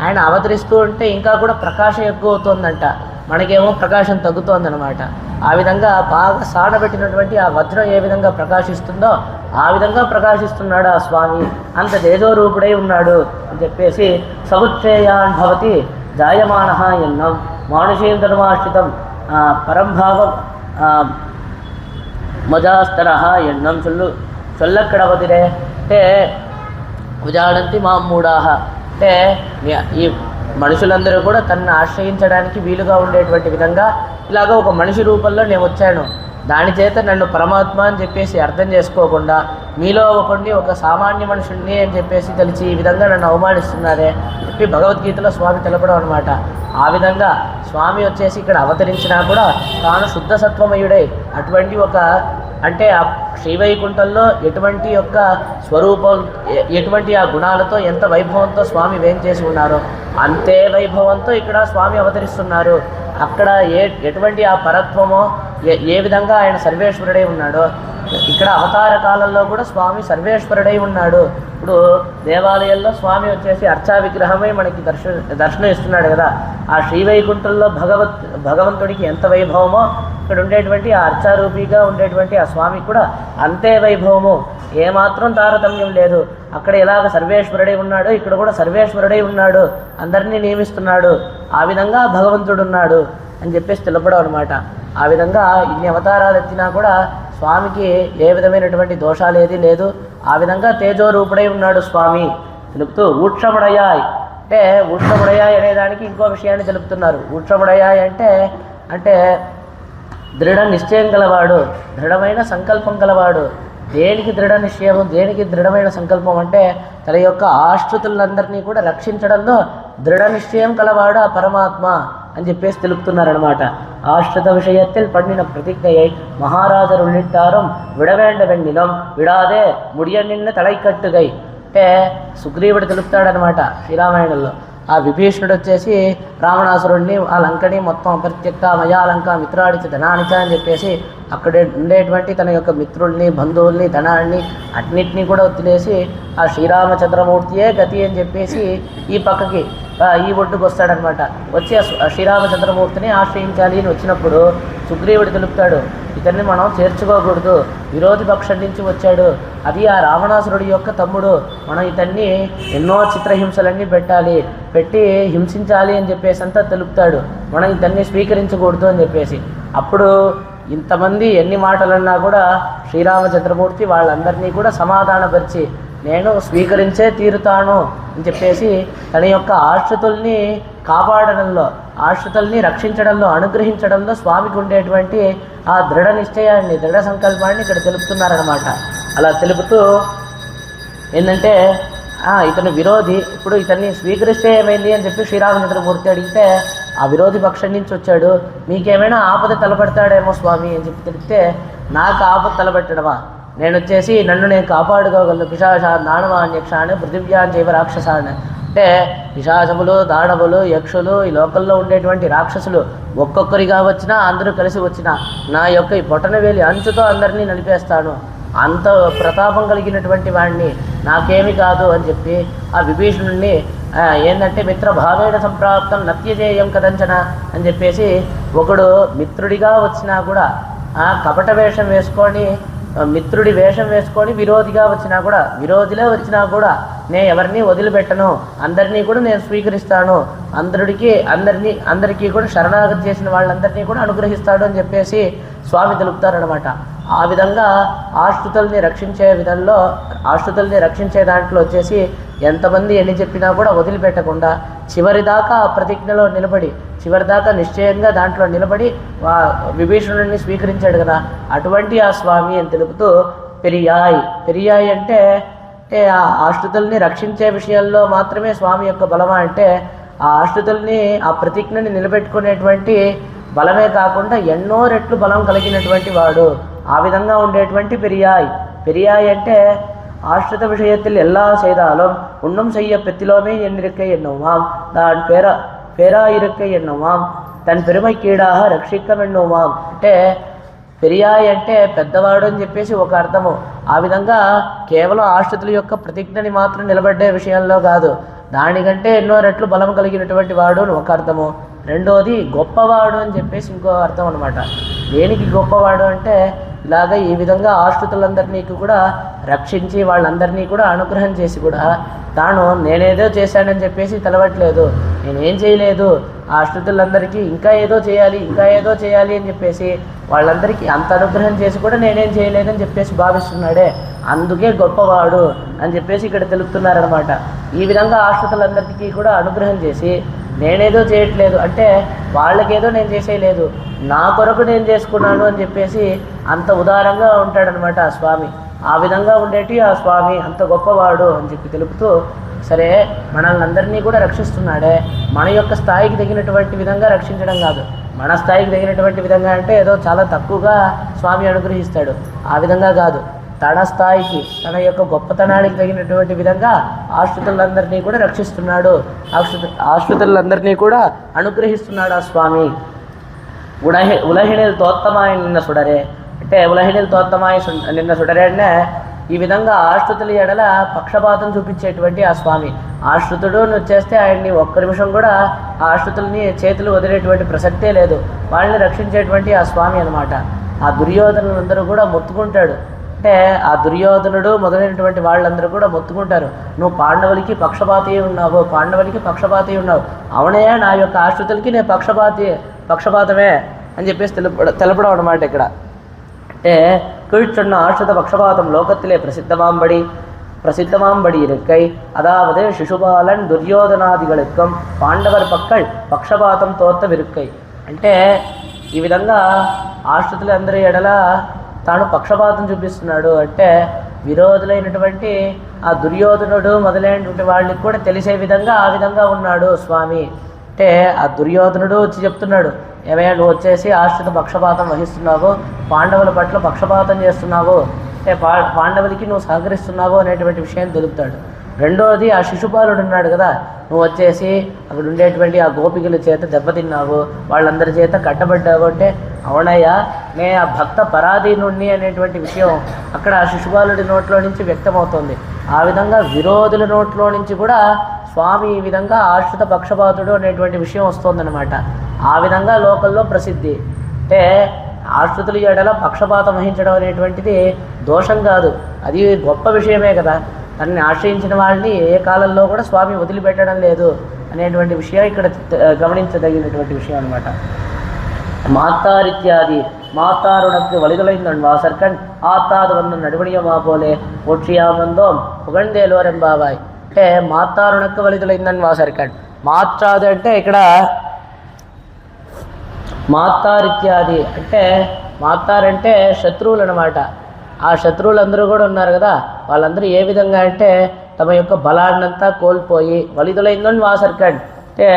ఆయన అవతరిస్తూ ఉంటే ఇంకా కూడా ప్రకాశం ఎక్కువ అవుతుందంట, మనకేమో ప్రకాశం తగ్గుతోందనమాట. ఆ విధంగా బాగా సాడబెట్టినటువంటి ఆ వజ్రం ఏ విధంగా ప్రకాశిస్తుందో ఆ విధంగా ప్రకాశిస్తున్నాడు ఆ స్వామి. అంత తేజోరూపుడై ఉన్నాడు అని చెప్పేసి సముచ్చేయాన్ భవతి జాయమాన ఎన్నం మానుషేంద్రమాశ్రితం పరంభావం మజాస్తర ఎన్నం చొల్లక్కడవదిరే అంటే ఉజాడంతి మామూడాహ అంటే ఈ మనుషులందరూ కూడా తనను ఆశ్రయించడానికి వీలుగా ఉండేటువంటి విధంగా ఇలాగ ఒక మనిషి రూపంలో నేను వచ్చాను, దాని చేత నన్ను పరమాత్మ అని చెప్పేసి అర్థం చేసుకోకుండా మీలో ఒకటి ఒక సామాన్య మనుషుల్ని అని చెప్పేసి తెలిసి ఈ విధంగా నన్ను అవమానిస్తున్నారే చెప్పి భగవద్గీతలో స్వామి తెలపడం అనమాట. ఆ విధంగా స్వామి వచ్చేసి ఇక్కడ అవతరించినా కూడా తాను శుద్ధ సత్వమయుడై అటువంటి ఒక అంటే ఆ శ్రీవైకుంఠంలో ఎటువంటి యొక్క స్వరూపం, ఎటువంటి ఆ గుణాలతో ఎంత వైభవంతో స్వామి వేంచేసి ఉన్నారో అంతే వైభవంతో ఇక్కడ స్వామి అవతరిస్తున్నారు. అక్కడ ఎటువంటి ఆ పరత్వమో ఏ విధంగా ఆయన సర్వేశ్వరుడై ఉన్నాడో ఇక్కడ అవతార కాలంలో కూడా స్వామి సర్వేశ్వరుడై ఉన్నాడు. ఇప్పుడు దేవాలయంలో స్వామి వచ్చేసి అర్చా విగ్రహమై మనకి దర్శనం ఇస్తున్నాడు కదా. ఆ శ్రీవైకుంఠంలో భగవంతుడికి ఎంత వైభవమో ఇక్కడ ఉండేటువంటి ఆ అర్చారూపిగా ఉండేటువంటి ఆ స్వామి కూడా అంతే వైభవము, ఏమాత్రం తారతమ్యం లేదు. అక్కడ ఎలాగ సర్వేశ్వరుడై ఉన్నాడో ఇక్కడ కూడా సర్వేశ్వరుడై ఉన్నాడు, అందరినీ నియమిస్తున్నాడు, ఆ విధంగా భగవంతుడు ఉన్నాడు అని చెప్పేసి తెలపడం అనమాట. ఆ విధంగా ఇన్ని అవతారాలు ఎత్తినా కూడా స్వామికి ఏ విధమైనటువంటి దోషాలు ఏది లేదు. ఆ విధంగా తేజోరూపుడై ఉన్నాడు స్వామి తెలుపుతూ ఊక్షముడయాయ్ అంటే ఊక్షముడయాయ్ అనేదానికి ఇంకో విషయాన్ని తెలుపుతున్నారు. ఊక్షముడయాయ్ అంటే దృఢ నిశ్చయం గలవాడు, దృఢమైన సంకల్పం గలవాడు. దేనికి దృఢ నిశ్చయం, దేనికి దృఢమైన సంకల్పం అంటే తన యొక్క ఆశ్రితులందరినీ కూడా రక్షించడంలో దృఢ నిశ్చయం కలవాడు ఆ పరమాత్మ అని చెప్పేసి తెలుపుతున్నారనమాట. ஆஷ்டத விஷயத்தில் பண்ணின பிரதிஜையை மகாராஜர் உள்ளிட்டாரும் விட வேண்ட வெண்ணிலும் விடாதே முடிய నిన్న తలైకట్టుగై అంటే సుగ్రీవుడు తెలుపుతాడనమాట శ్రీరామాయణంలో. ఆ విభీషణుడు వచ్చేసి రావణాసురుడిని ఆ లంకని మొత్తం అపరిత్యక్త మయాలంక మిత్రాడిచ ధనానిచ అని చెప్పేసి అక్కడ ఉండేటువంటి తన యొక్క మిత్రుల్ని బంధువుల్ని ధనాన్ని అన్నిటినీ కూడా వదిలేసి ఆ శ్రీరామచంద్రమూర్తియే గతి అని చెప్పేసి ఈ పక్కకి ఈ ఒడ్డుకు వస్తాడనమాట. వచ్చి ఆ శ్రీరామచంద్రమూర్తిని ఆశ్రయించాలి అని వచ్చినప్పుడు సుగ్రీవుడు తెలుపుతాడు, ఇతన్ని మనం చేర్చుకోకూడదు, విరోధి పక్షం నుంచి వచ్చాడు, అది ఆ రావణాసురుడి యొక్క తమ్ముడు, మనం ఇతన్ని ఎన్నో చిత్రహింసలన్నీ పెట్టి హింసించాలి అని చెప్పేసి అంతా తెలుపుతాడు, మనం ఇతన్ని స్వీకరించకూడదు అని చెప్పేసి. అప్పుడు ఇంతమంది ఎన్ని మాటలన్నా కూడా శ్రీరామచంద్రమూర్తి వాళ్ళందరినీ కూడా సమాధానపరిచి నేను స్వీకరించే తీరుతాను అని చెప్పేసి తన యొక్క ఆశ్రితుల్ని కాపాడడంలో, ఆశ్రితుల్ని రక్షించడంలో, అనుగ్రహించడంలో స్వామికి ఉండేటువంటి ఆ దృఢ నిశ్చయాన్ని, దృఢ సంకల్పాన్ని ఇక్కడ తెలుపుతున్నారనమాట. అలా తెలుపుతూ ఏంటంటే ఇతను విరోధి, ఇప్పుడు ఇతన్ని స్వీకరిస్తే ఏమైంది అని చెప్పి శ్రీరామచంద్రమూర్తి అడిగితే ఆ విరోధి పక్షం నుంచి వచ్చాడు, మీకేమైనా ఆపద తలపెడతాడేమో స్వామి అని చెప్పి తెలిపితే నాకు ఆపద తలపెట్టడమా, నేను వచ్చేసి నన్ను నేను కాపాడుకోగలను, పిశాచా దానవాన్యక్షాన్ని పృథివ్యాన్ జైవ రాక్షసాన్ని అంటే పిశాచములు దానవులు యక్షులు ఈ లోకల్లో ఉండేటువంటి రాక్షసులు ఒక్కొక్కరిగా వచ్చినా అందరూ కలిసి వచ్చినా నా యొక్క ఈ బొటన వేలి అంచుతో అందరినీ నలిపేస్తాను, అంత ప్రతాపం కలిగినటువంటి వాడిని, నాకేమి కాదు అని చెప్పి ఆ విభీషణుడిని ఏంటంటే మిత్రభావేన సంప్రాప్తం నత్యజేయం కదంచన అని చెప్పేసి ఒకడు మిత్రుడిగా వచ్చినా కూడా కపట వేషం వేసుకొని మిత్రుడి వేషం వేసుకొని విరోధిగా వచ్చినా కూడా, విరోధిలో వచ్చినా కూడా నేను ఎవరిని వదిలిపెట్టను, అందరినీ కూడా నేను స్వీకరిస్తాను, అందరికీ కూడా శరణాగతి చేసిన వాళ్ళందరినీ కూడా అనుగ్రహిస్తాడు అని చెప్పేసి స్వామి తెలుపుతారనమాట. ఆ విధంగా ఆశ్రితుల్ని రక్షించే దాంట్లో వచ్చేసి ఎంతమంది ఎన్ని చెప్పినా కూడా వదిలిపెట్టకుండా చివరిదాకా ఆ ప్రతిజ్ఞలో నిలబడి, చివరిదాకా నిశ్చయంగా దాంట్లో నిలబడి విభీషణుడిని స్వీకరించాడు కదా, అటువంటి ఆ స్వామి అని తెలుపుతూ పెరియాయ్ అంటే ఆ ఆశ్రితుల్ని రక్షించే విషయాల్లో మాత్రమే స్వామి యొక్క బలమా అంటే ఆ ఆశ్రితుల్ని ఆ ప్రతిజ్ఞని నిలబెట్టుకునేటువంటి బలమే కాకుండా ఎన్నో రెట్లు బలం కలిగినటువంటి వాడు, ఆ విధంగా ఉండేటువంటి పెరియాయ్ అంటే ஆஷ்ரித விஷயத்தில் எல்லா செய்தாலும் ஒன்றும் செய்ய பெத்திலோமே என்னிருக்கை என்னுமாம், தான் பேராயிருக்கை என்னுமாம், తన పెరుమైకీడాహ రక్షిక్కం ఎన్నుమాం అంటే పెరియాయ్ అంటే పెద్దవాడు అని చెప్పేసి ఒక అర్థము. ఆ విధంగా కేవలం ఆశ్రితుల యొక్క ప్రతిజ్ఞని మాత్రం నిలబడ్డే విషయంలో కాదు, దానికంటే ఎన్నో రెట్లు బలం కలిగినటువంటి వాడు అని ఒక అర్థము. రెండోది గొప్పవాడు అని చెప్పేసి ఇంకో అర్థం అనమాట. దేనికి గొప్పవాడు అంటే ఇలాగ ఈ విధంగా ఆశ్రితులందరినీ కూడా రక్షించి వాళ్ళందరినీ కూడా అనుగ్రహం చేసి కూడా తాను నేనేదో చేశానని చెప్పేసి తెలవట్లేదు, నేనేం చేయలేదు, ఆ అశ్రుతులందరికీ ఇంకా ఏదో చేయాలి అని చెప్పేసి వాళ్ళందరికీ అంత అనుగ్రహం చేసి కూడా నేనేం చేయలేదని చెప్పేసి భావిస్తున్నాడే, అందుకే గొప్పవాడు అని చెప్పేసి ఇక్కడ తెలుపుతున్నారనమాట. ఈ విధంగా ఆశ్రితులందరికీ కూడా అనుగ్రహం చేసి నేనేదో చేయట్లేదు అంటే వాళ్ళకేదో నేను చేసేయలేదు, నా కొరకు నేను చేసుకున్నాను అని చెప్పేసి అంత ఉదారంగా ఉంటాడనమాట ఆ స్వామి. ఆ విధంగా ఉండేటి ఆ స్వామి అంత గొప్పవాడు అని చెప్పి తెలుపుతూ, సరే మనల్ని అందరినీ కూడా రక్షిస్తున్నాడే, మన యొక్క స్థాయికి తగినటువంటి విధంగా రక్షించడం కాదు, మన స్థాయికి తగినటువంటి విధంగా అంటే ఏదో చాలా తక్కువగా స్వామి అనుగ్రహిస్తాడు, ఆ విధంగా కాదు, తన స్థాయికి తన యొక్క గొప్పతనానికి తగినటువంటి విధంగా ఆశ్రితులందరినీ కూడా రక్షిస్తున్నాడు, ఆశ్రితులందరినీ కూడా అనుగ్రహిస్తున్నాడు ఆ స్వామి. ఉలహిణిల్ తోత్తమాయ నిన్న సుడరే అంటే ఉలహిణిల్ తోత్తమాయ నిన్న సుడరే అంటే ఈ విధంగా ఆశ్రితుల ఎడల పక్షపాతం చూపించేటువంటి ఆ స్వామి. ఆశ్రితుడు వచ్చేస్తే ఆయన్ని ఒక్క నిమిషం కూడా ఆ ఆశ్రితుల్ని చేతులు వదిలేటువంటి ప్రసక్తే లేదు, వాళ్ళని రక్షించేటువంటి ఆ స్వామి అనమాట. ఆ దుర్యోధనులందరూ కూడా మొత్తుకుంటాడు, అంటే ఆ దుర్యోధనుడు మొదలైనటువంటి వాళ్ళందరూ కూడా మొత్తుకుంటారు, నువ్వు పాండవులకి పక్షపాతి ఉన్నావు, అవునయ్యా నా యొక్క ఆశ్రితులకి నేను పక్షపాతమే అని చెప్పేసి తెలపడం అనమాట ఇక్కడ. అంటే கீழ்ச்சொன்ன ஆஷ்ரித பக்ஷபாதம் லோகத்திலே பிரசித்தமாம்படி இருக்கை, அதாவது శిశుపాలన్ దుర్యోధనాదిகளுக்கும் పాండవర్ పక్కల్ పక్షపాతం తోత్తవిరుక్కై. అంటే ఈ విధంగా ఆశ్రితులందరి ఎడల తాను పక్షపాతం చూపిస్తున్నాడు, అంటే విరోధులైనటువంటి ఆ దుర్యోధనుడు మొదలైనటువంటి వాళ్ళకి కూడా తెలిసే విధంగా ఆ విధంగా ఉన్నాడు స్వామి. అంటే ఆ దుర్యోధనుడు వచ్చి చెప్తున్నాడు, ఏమయ్యా నువ్వు వచ్చేసి ఆశ్రిత పక్షపాతం వహిస్తున్నావు, పాండవుల పట్ల పక్షపాతం చేస్తున్నావు, అంటే పాండవులకి నువ్వు సహకరిస్తున్నావు అనేటువంటి విషయం తెలుపుతాడు. రెండోది ఆ శిశుపాలుడు ఉన్నాడు కదా, నువ్వు వచ్చేసి అక్కడ ఉండేటువంటి ఆ గోపికల చేత దెబ్బతిన్నావు, వాళ్ళందరి చేత కట్టబడ్డావు, అంటే అవునయ్యా నే ఆ భక్త పరాధీనుణ్ణి అనేటువంటి విషయం అక్కడ ఆ శిశుపాలుడి నోట్లో నుంచి వ్యక్తమవుతుంది. ఆ విధంగా విరోధుల నోట్లో నుంచి కూడా స్వామి ఈ విధంగా ఆశ్రిత పక్షపాతుడు అనేటువంటి విషయం వస్తుందన్నమాట. ఆ విధంగా లోకల్లో ప్రసిద్ధి. అంటే ఆశ్రితుల ఎడల పక్షపాతం వహించడం అనేటువంటిది దోషం కాదు, అది గొప్ప విషయమే కదా. తనని ఆశ్రయించిన వాళ్ళని ఏ కాలంలో కూడా స్వామి వదిలిపెట్టడం లేదు అనేటువంటి విషయం ఇక్కడ గమనించదగినటువంటి విషయం అనమాట. மாத்தாரித்யாதி மாத்தாருனக்கு வழிதொலைந்தன் வாசற்கண் ஆத்தாது வந்து நடுவணியமா போலே ஒற்றியாம் வந்தோம் புகழ்ந்தேலோர் ఎంబావాయ్. అంటే మాతారునకు వలిదొలైందని వాసరికన్ మాత్రాది అంటే ఇక్కడ మాతారిత్యాది అంటే మాతారంటే శత్రువులు అనమాట. ఆ శత్రువులందరూ కూడా ఉన్నారు కదా, వాళ్ళందరూ ఏ విధంగా అంటే తమ యొక్క బలాన్నంతా కోల్పోయి వలిదొలైందని వాసరికన్ అంటే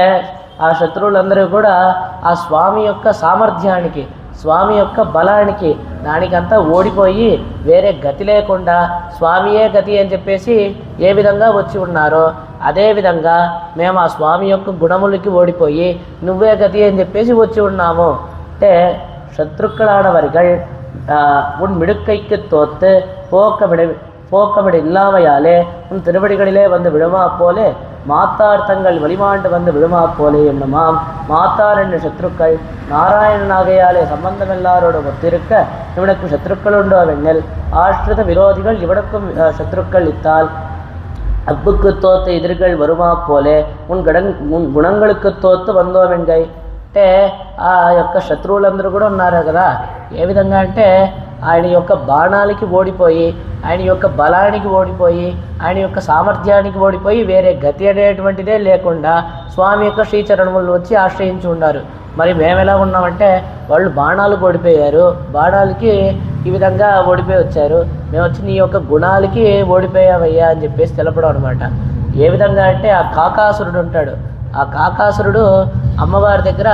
ఆ శత్రువులందరూ కూడా ఆ స్వామి యొక్క సామర్థ్యానికి, స్వామి యొక్క బలానికి దానికంతా ఓడిపోయి వేరే గతి లేకుండా స్వామియే గతి అని చెప్పేసి ఏ విధంగా వచ్చి ఉన్నారో అదేవిధంగా మేము ఆ స్వామి యొక్క గుణములకి ఓడిపోయి నువ్వే గతి అని చెప్పేసి వచ్చి ఉన్నాము. అంటే శత్రుக்களானவர்கள் உன் மிடுக்கைக்கு தோத்து போக்கவிட இல்லாமையாலே உன் திருவடிகளிலே வந்து விழுமா போலே மாத்தார் தங்கள் வழிமாண்டு வந்து விழுமா போலே என்னுமாம். மாத்தார் என்ற சத்ருக்கள் நாராயணனாகையாலே சம்பந்தமெல்லாரோடு ஒத்திருக்க இவனுக்கு சத்ருக்கள் உண்டோ வெண்ணல் ஆஷ்ரித விரோதிகள் இவனுக்கும் சத்ருக்கள் இத்தால் அப்புக்கு தோத்த எதிர்கள் வருமா போலே உன் గుణங்களுக்கு తోత్తు వందోవెంగై. అంటే ఆ యొక్క శత్రువులందరూ కూడా ఉన్నారు కదా, ఏ విధంగా అంటే ఆయన యొక్క బాణాలకి ఓడిపోయి, ఆయన యొక్క బలానికి ఓడిపోయి, ఆయన యొక్క సామర్థ్యానికి ఓడిపోయి వేరే గతి అనేటువంటిదే లేకుండా స్వామి యొక్క శ్రీచరణములు వచ్చి ఆశ్రయించి ఉన్నారు. మరి మేము ఎలా ఉన్నామంటే వాళ్ళు బాణాలకు ఓడిపోయారు, బాణాలకి ఈ విధంగా ఓడిపోయి వచ్చారు, మేము వచ్చి నీ యొక్క గుణాలకి ఓడిపోయావయ్యా అని చెప్పేసి తెలపడం అనమాట. ఏ విధంగా అంటే ఆ కాకాసురుడు ఉంటాడు, ఆ కాకాసురుడు అమ్మవారి దగ్గర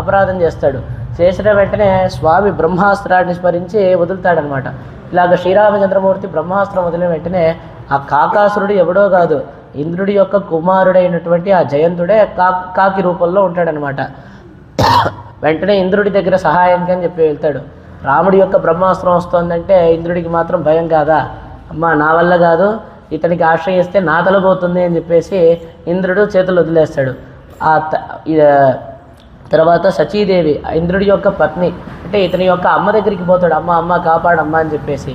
అపరాధం చేస్తాడు. చేసిన వెంటనే స్వామి బ్రహ్మాస్త్రాన్ని స్మరించి వదులుతాడనమాట. ఇలాగ శ్రీరామచంద్రమూర్తి బ్రహ్మాస్త్రం వదిలిన వెంటనే ఆ కాకాసురుడు ఎవడో కాదు, ఇంద్రుడి యొక్క కుమారుడైనటువంటి ఆ జయంతుడే కాకి రూపంలో ఉంటాడనమాట. వెంటనే ఇంద్రుడి దగ్గర సహాయానికి అని చెప్పి వెళ్తాడు. రాముడి యొక్క బ్రహ్మాస్త్రం వస్తుందంటే ఇంద్రుడికి మాత్రం భయం కాదా, అమ్మ నా వల్ల కాదు, ఇతనికి ఆశ్రయిస్తే నా తలబోతుంది అని చెప్పేసి ఇంద్రుడు చేతులు వదిలేస్తాడు. తర్వాత సచీదేవి ఇంద్రుడి యొక్క పత్ని, అంటే ఇతని యొక్క అమ్మ దగ్గరికి పోతాడు, అమ్మ కాపాడమ్మ అని చెప్పేసి.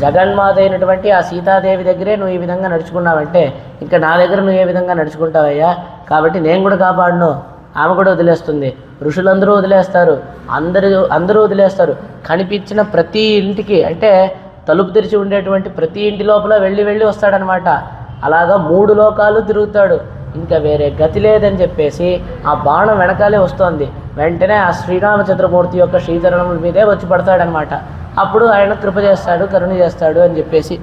జగన్మాత అయినటువంటి ఆ సీతాదేవి దగ్గరే నువ్వు ఈ విధంగా నడుచుకున్నావంటే ఇంకా నా దగ్గర నువ్వు ఏ విధంగా నడుచుకుంటావయ్యా, కాబట్టి నేను కూడా కాపాడను. ఆమె కూడా వదిలేస్తుంది, ఋషులందరూ వదిలేస్తారు, అందరూ వదిలేస్తారు. కనిపించిన ప్రతి ఇంటికి, అంటే తలుపు తెరిచి ఉండేటువంటి ప్రతి ఇంటి లోపల వెళ్ళి వస్తాడనమాట. అలాగా 3 లోకాలు తిరుగుతాడు. ఇంకా వేరే గతి లేదని చెప్పేసి ఆ బాణం వెనకాలే వస్తోంది. వెంటనే ఆ శ్రీరామచంద్రమూర్తి యొక్క శ్రీచరణముల మీదే వచ్చి పడతాడనమాట. అప్పుడు ఆయన కృప చేస్తాడు, కరుణ చేస్తాడు అని చెప్పేసి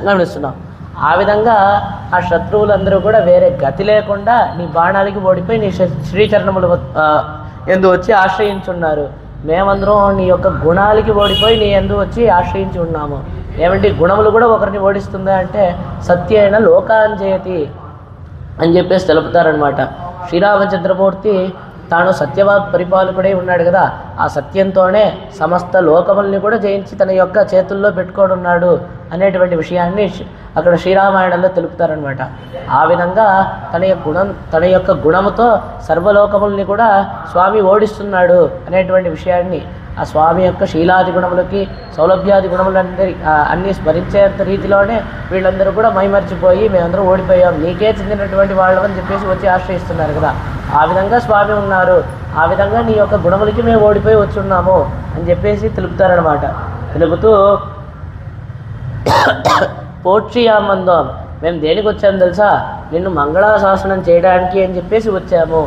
గమనిస్తున్నాం. ఆ విధంగా ఆ శత్రువులందరూ కూడా వేరే గతి లేకుండా నీ బాణాలకి ఓడిపోయి నీ శ్రీచరణములు ఎందు వచ్చి ఆశ్రయించున్నారు. మేమందరం నీ యొక్క గుణాలకి ఓడిపోయి నీ ఎందు వచ్చి ఆశ్రయించి ఉన్నాము. ఏమంటే గుణములు కూడా ఒకరిని ఓడిస్తుందా అంటే సత్యేన లోకాంజయతి అని చెప్పేసి తెలుపుతారనమాట. శ్రీరామచంద్రమూర్తి తాను సత్యవాద్ పరిపాలకుడై ఉన్నాడు కదా, ఆ సత్యంతోనే సమస్త లోకముల్ని కూడా జయించి తన యొక్క చేతుల్లో పెట్టుకొని ఉన్నాడు అనేటువంటి విషయాన్ని అక్కడ శ్రీరామాయణంలో తెలుపుతారనమాట. ఆ విధంగా తన యొక్క గుణముతో సర్వలోకముల్ని కూడా స్వామి ఓడిస్తున్నాడు అనేటువంటి విషయాన్ని ఆ స్వామి యొక్క శీలాది గుణములకి సౌలభ్యాది గుణములందరి అన్నీ స్మరించేంత రీతిలోనే వీళ్ళందరూ కూడా మైమర్చిపోయి మేమందరూ ఓడిపోయాం, నీకే చెందినటువంటి వాళ్ళమని చెప్పేసి వచ్చి ఆశ్రయిస్తున్నారు కదా. ఆ విధంగా స్వామి ఉన్నారు, ఆ విధంగా నీ యొక్క గుణములకి మేము ఓడిపోయి వచ్చి ఉన్నాము అని చెప్పేసి తెలుపుతారనమాట. తెలుపుతూ పోక్షియామందం, మేము దేనికి వచ్చాము తెలుసా, నిన్ను మంగళాశాసనం చేయడానికి అని చెప్పేసి వచ్చాము.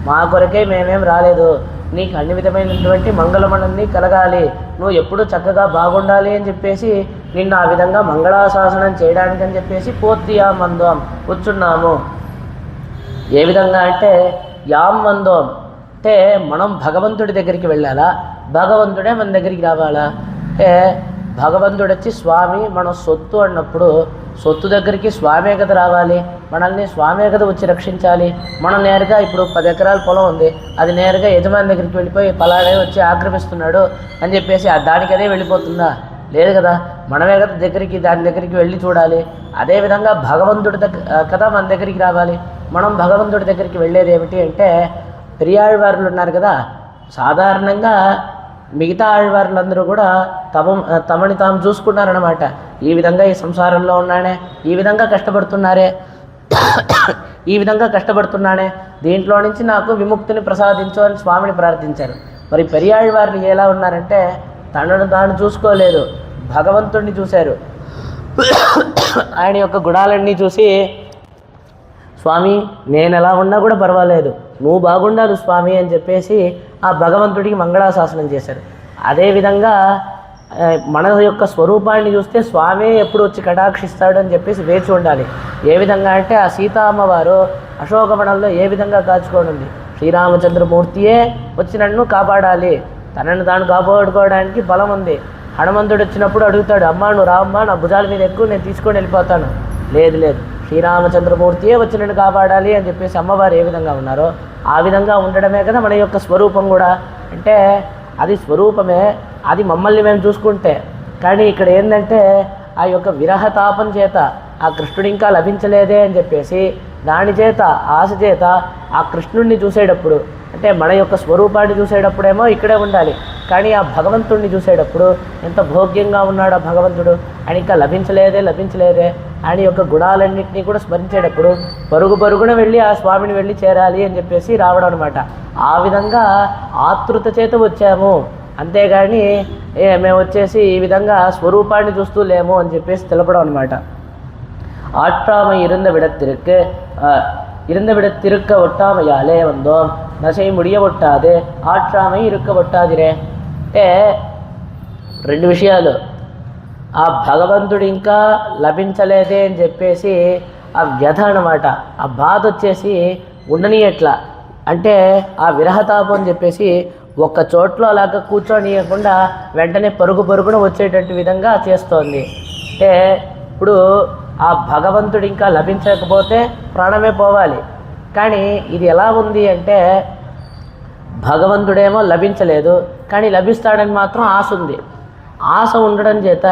మా కొరకే మేమేం రాలేదు, నీకు అన్ని విధమైనటువంటి మంగళమణన్ని కలగాలి, నువ్వు ఎప్పుడూ చక్కగా బాగుండాలి అని చెప్పేసి నిన్ను ఆ విధంగా మంగళాశాసనం చేయడానికి అని చెప్పేసి పోత్రియామందం వచ్చున్నాము. ఏ విధంగా అంటే యామందం అంటే మనం భగవంతుడి దగ్గరికి వెళ్ళాలా, భగవంతుడే మన దగ్గరికి రావాలా. అంటే భగవంతుడు వచ్చి స్వామి మనం సొత్తు అన్నప్పుడు సొత్తు దగ్గరికి స్వామే కదా రావాలి, మనల్ని స్వామే కదా వచ్చి రక్షించాలి. మనం నేరుగా ఇప్పుడు 10 ఎకరాల పొలం ఉంది, అది నేరుగా యజమాని దగ్గరికి వెళ్ళిపోయి పలాడే వచ్చి ఆక్రమిస్తున్నాడు అని చెప్పేసి దానికి అదే వెళ్ళిపోతుందా? లేదు కదా, మనమే కదా దాని దగ్గరికి వెళ్ళి చూడాలి. అదేవిధంగా భగవంతుడి కదా మన దగ్గరికి రావాలి. మనం భగవంతుడి దగ్గరికి వెళ్ళేది ఏమిటి అంటే పెరియాళ్వార్లు ఉన్నారు కదా, సాధారణంగా మిగతా ఆళ్వార్లందరూ కూడా తమని తాము చూసుకున్నారనమాట. ఈ విధంగా ఈ సంసారంలో ఉన్నానే, ఈ విధంగా కష్టపడుతున్నానే, దీంట్లో నుంచి నాకు విముక్తిని ప్రసాదించు అని స్వామిని ప్రార్థించారు. మరి పెరియాళ్వార్లు ఎలా ఉన్నారంటే తనను తాను చూసుకోలేదు, భగవంతుడిని చూశారు. ఆయన యొక్క గుణాలన్నీ చూసి స్వామి నేను ఎలా ఉన్నా కూడా పర్వాలేదు, నువ్వు బాగుండాలి స్వామి అని చెప్పేసి ఆ భగవంతుడికి మంగళాశాసనం చేశారు. అదేవిధంగా మన యొక్క స్వరూపాన్ని చూస్తే స్వామి ఎప్పుడు వచ్చి కటాక్షిస్తాడు అని చెప్పేసి వేచి ఉండాలి. ఏ విధంగా అంటే ఆ సీతా అమ్మవారు అశోకవనంలో ఏ విధంగా కాచుకొని ఉంది, శ్రీరామచంద్రమూర్తియే వచ్చి నన్ను కాపాడాలి, తనను తాను కాపాడుకోవడానికి బలం ఉంది. హనుమంతుడు వచ్చినప్పుడు అడుగుతాడు, అమ్మా నువ్వు రామ్మా నా భుజాల మీద ఎక్కువ నేను తీసుకొని వెళ్ళిపోతాను. లేదు శ్రీరామచంద్రమూర్తియే వచ్చి నన్ను కాపాడాలి అని చెప్పేసి అమ్మవారు ఏ విధంగా ఉన్నారో ఆ విధంగా ఉండడమే కదా మన యొక్క స్వరూపం కూడా. అంటే అది స్వరూపమే, అది మమ్మల్ని మేము చూసుకుంటే. కానీ ఇక్కడ ఏంటంటే ఆ యొక్క విరహతాపం చేత ఆ కృష్ణుడు ఇంకా లభించలేదే అని చెప్పేసి దాని చేత ఆశ చేత ఆ కృష్ణుడిని చూసేటప్పుడు, అంటే మన యొక్క స్వరూపాన్ని చూసేటప్పుడేమో ఇక్కడే ఉండాలి, కానీ ఆ భగవంతుడిని చూసేటప్పుడు ఎంత భోగ్యంగా ఉన్నాడు ఆ భగవంతుడు, ఆయన ఇంకా లభించలేదే ఆయన యొక్క గుణాలన్నింటినీ కూడా స్మరించేటప్పుడు పరుగున వెళ్ళి ఆ స్వామిని వెళ్ళి చేరాలి అని చెప్పేసి రావడం అనమాట. ఆ విధంగా ఆతృత చేత వచ్చాము, అంతేగాని మేము వచ్చేసి ఈ విధంగా స్వరూపాన్ని చూస్తూ లేము అని చెప్పేసి తెలపడం అనమాట. ஆற்றாமை இருந்த விடத்திருக்க ஒட்டாமையாலே வந்தோம் நசை முடிய ஒட்டாது ఆట్రామై ఇరుక్క ఒట్టాదిరే. అంటే 2 విషయాలు, ఆ భగవంతుడు ఇంకా లభించలేదే అని చెప్పేసి ఆ వ్యధ అనమాట, ఆ బాధ వచ్చేసి ఉండని ఎట్లా అంటే ఆ విరహతాపం అని చెప్పేసి ఒక్క చోట్లో అలాగ కూర్చోనియకుండా వెంటనే పరుగున వచ్చేటట్టు విధంగా చేస్తోంది. అంటే ఇప్పుడు ఆ భగవంతుడు ఇంకా లభించకపోతే ప్రాణమే పోవాలి. కానీ ఇది ఎలా ఉంది అంటే భగవంతుడేమో లభించలేదు, కానీ లభిస్తాడని మాత్రం ఆశ ఉంది. ఆశ ఉండడం చేత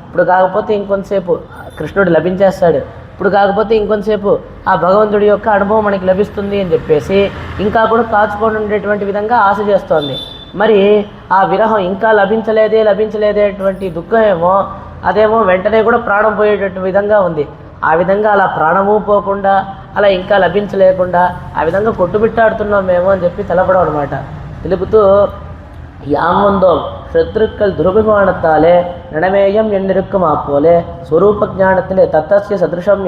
ఇప్పుడు కాకపోతే ఇంకొంతసేపు కృష్ణుడు లభించేస్తాడు, ఇప్పుడు కాకపోతే ఇంకొంతసేపు ఆ భగవంతుడి యొక్క అనుభవం మనకి లభిస్తుంది అని చెప్పేసి ఇంకా కూడా కాచుకొని ఉండేటువంటి విధంగా ఆశ చేస్తోంది. మరి ఆ విరహం ఇంకా లభించలేదేటువంటి దుఃఖం ఏమో అదేమో వెంటనే కూడా ప్రాణం పోయేటట్టు విధంగా ఉంది. ఆ విధంగా అలా ప్రాణము పోకుండా అలా ఇంకా లభించలేకుండా ఆ విధంగా కొట్టుబిట్టాడుతున్నాం మేము అని చెప్పి తెలపడం అనమాట. తెలుపుతూ யாமந்தோம் சத்ருக்கள் துருபிமானத்தாலே நடமேயம் எண்ணிருக்கும் அப்போலே ஸ்வரூப ஞானத்திலே தத்தசிய சதிருஷம்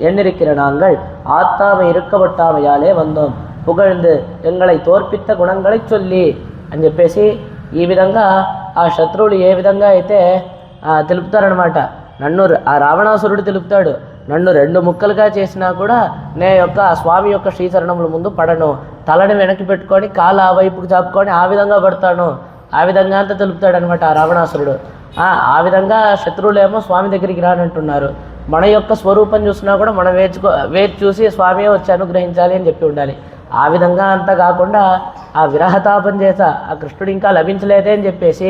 எண்ணிருக்கிற நாங்கள் ஆத்தாமை இருக்கப்பட்டாமையாலே வந்தோம் புகழ்ந்து எங்களை తోర్పిత గుణங்களை சொல்லி అని చెప్పేసి ఈ విధంగా ఆ శత్రువులు ఏ విధంగా అయితే తెలుపుతారనమాట. నన్ను ఆ రావణాసురుడు తెలుపుతాడు, నన్ను 2 ముక్కలుగా చేసినా కూడా నే యొక్క స్వామి యొక్క శ్రీచరణముల ముందు పడను, తలని వెనక్కి పెట్టుకొని కాలు ఆ వైపుకు చాపుకొని ఆ విధంగా పడతాను, ఆ విధంగా అంతా తెలుపుతాడనమాట ఆ రావణాసురుడు. ఆ విధంగా శత్రువులేమో స్వామి దగ్గరికి రానంటున్నారు. మన యొక్క స్వరూపం చూసినా కూడా మనం వేచి చూసి స్వామి వచ్చి అనుగ్రహించాలి అని చెప్పి ఉండాలి. ఆ విధంగా అంతా కాకుండా ఆ విరహతాపం చేత ఆ కృష్ణుడు ఇంకా లభించలేదే అని చెప్పేసి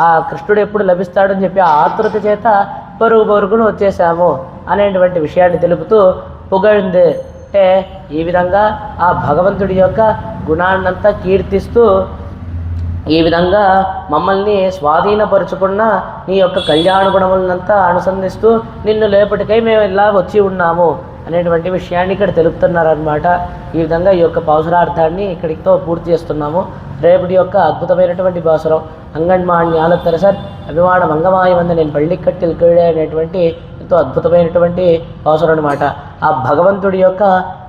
ఆ కృష్ణుడు ఎప్పుడు లభిస్తాడని చెప్పి ఆ ఆతృత చేత పరుగును వచ్చేసాము అనేటువంటి విషయాన్ని తెలుపుతూ పుగழ்ంది అంటే ఈ విధంగా ఆ భగవంతుడి యొక్క గుణాన్నంతా కీర్తిస్తూ ఈ విధంగా మమ్మల్ని స్వాధీనపరుచుకున్న నీ యొక్క కళ్యాణ గుణములనంతా అనుసంధిస్తూ నిన్ను లేపటికై మేము ఇలా వచ్చి ఉన్నాము అనేటువంటి విషయాన్ని ఇక్కడ తెలుపుతున్నారనమాట. ఈ విధంగా ఈ యొక్క పాసురార్థాన్ని ఇక్కడితో పూర్తి చేస్తున్నాము. రేపటి యొక్క అద్భుతమైనటువంటి పాసురం అంగన్మాణ్యాల తెరసర్ అభిమాన మంగమాయి వంద నేను పళ్ళికట్టిల్ కీడే అనేటువంటి ఎంతో అద్భుతమైనటువంటి పాసురం అనమాట. ఆ భగవంతుడి యొక్క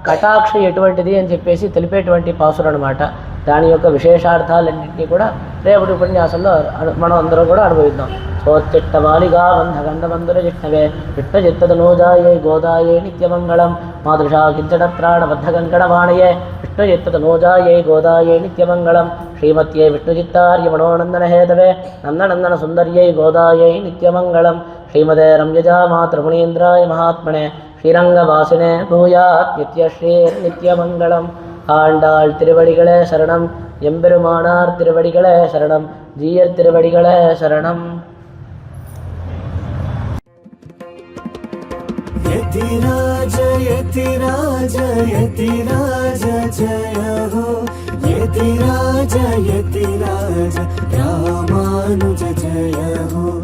కటాక్ష ఎటువంటిది అని చెప్పేసి తెలిపేటువంటి పాసురం అనమాట. దాని యొక్క విశేషార్థాలన్నింటినీ కూడా రేపటి ఉపన్యాసంలో మనం అందరం కూడా అనుభవిద్దాం. సోత్తిట్ట వాలిగా వంధగంధబంధుర జిష్ణవే విష్ణ చిత్తదనోజాయే గోదాయే నిత్యమంగళం మాదృశా కించడ ప్రాణబద్ధకంకణవాణయే విష్ణు చిత్తదనోజాయే గోదాయే నిత్యమంగళం శ్రీమత్యే విష్ణుచిత్తార్య మనోనందన హేతవే నందనందన సుందర్యై గోదాయై నిత్యమంగళం శ్రీమదే రంజజా మాతృమునీంద్రాయ మహాత్మనే శ్రీరంగవాసినే భూయాత్ నిత్యశ్రీర్ నిత్యమంగళం. ஆண்டாள் திருவடிகளே சரணம், எம்பெருமானார் திருவடிகளே சரணம், ஜீயர் திருவடிகளே சரணம். यतिराज यतिराज यतिराज जय हो, यतिराज यतिराज रामानुज जय हो.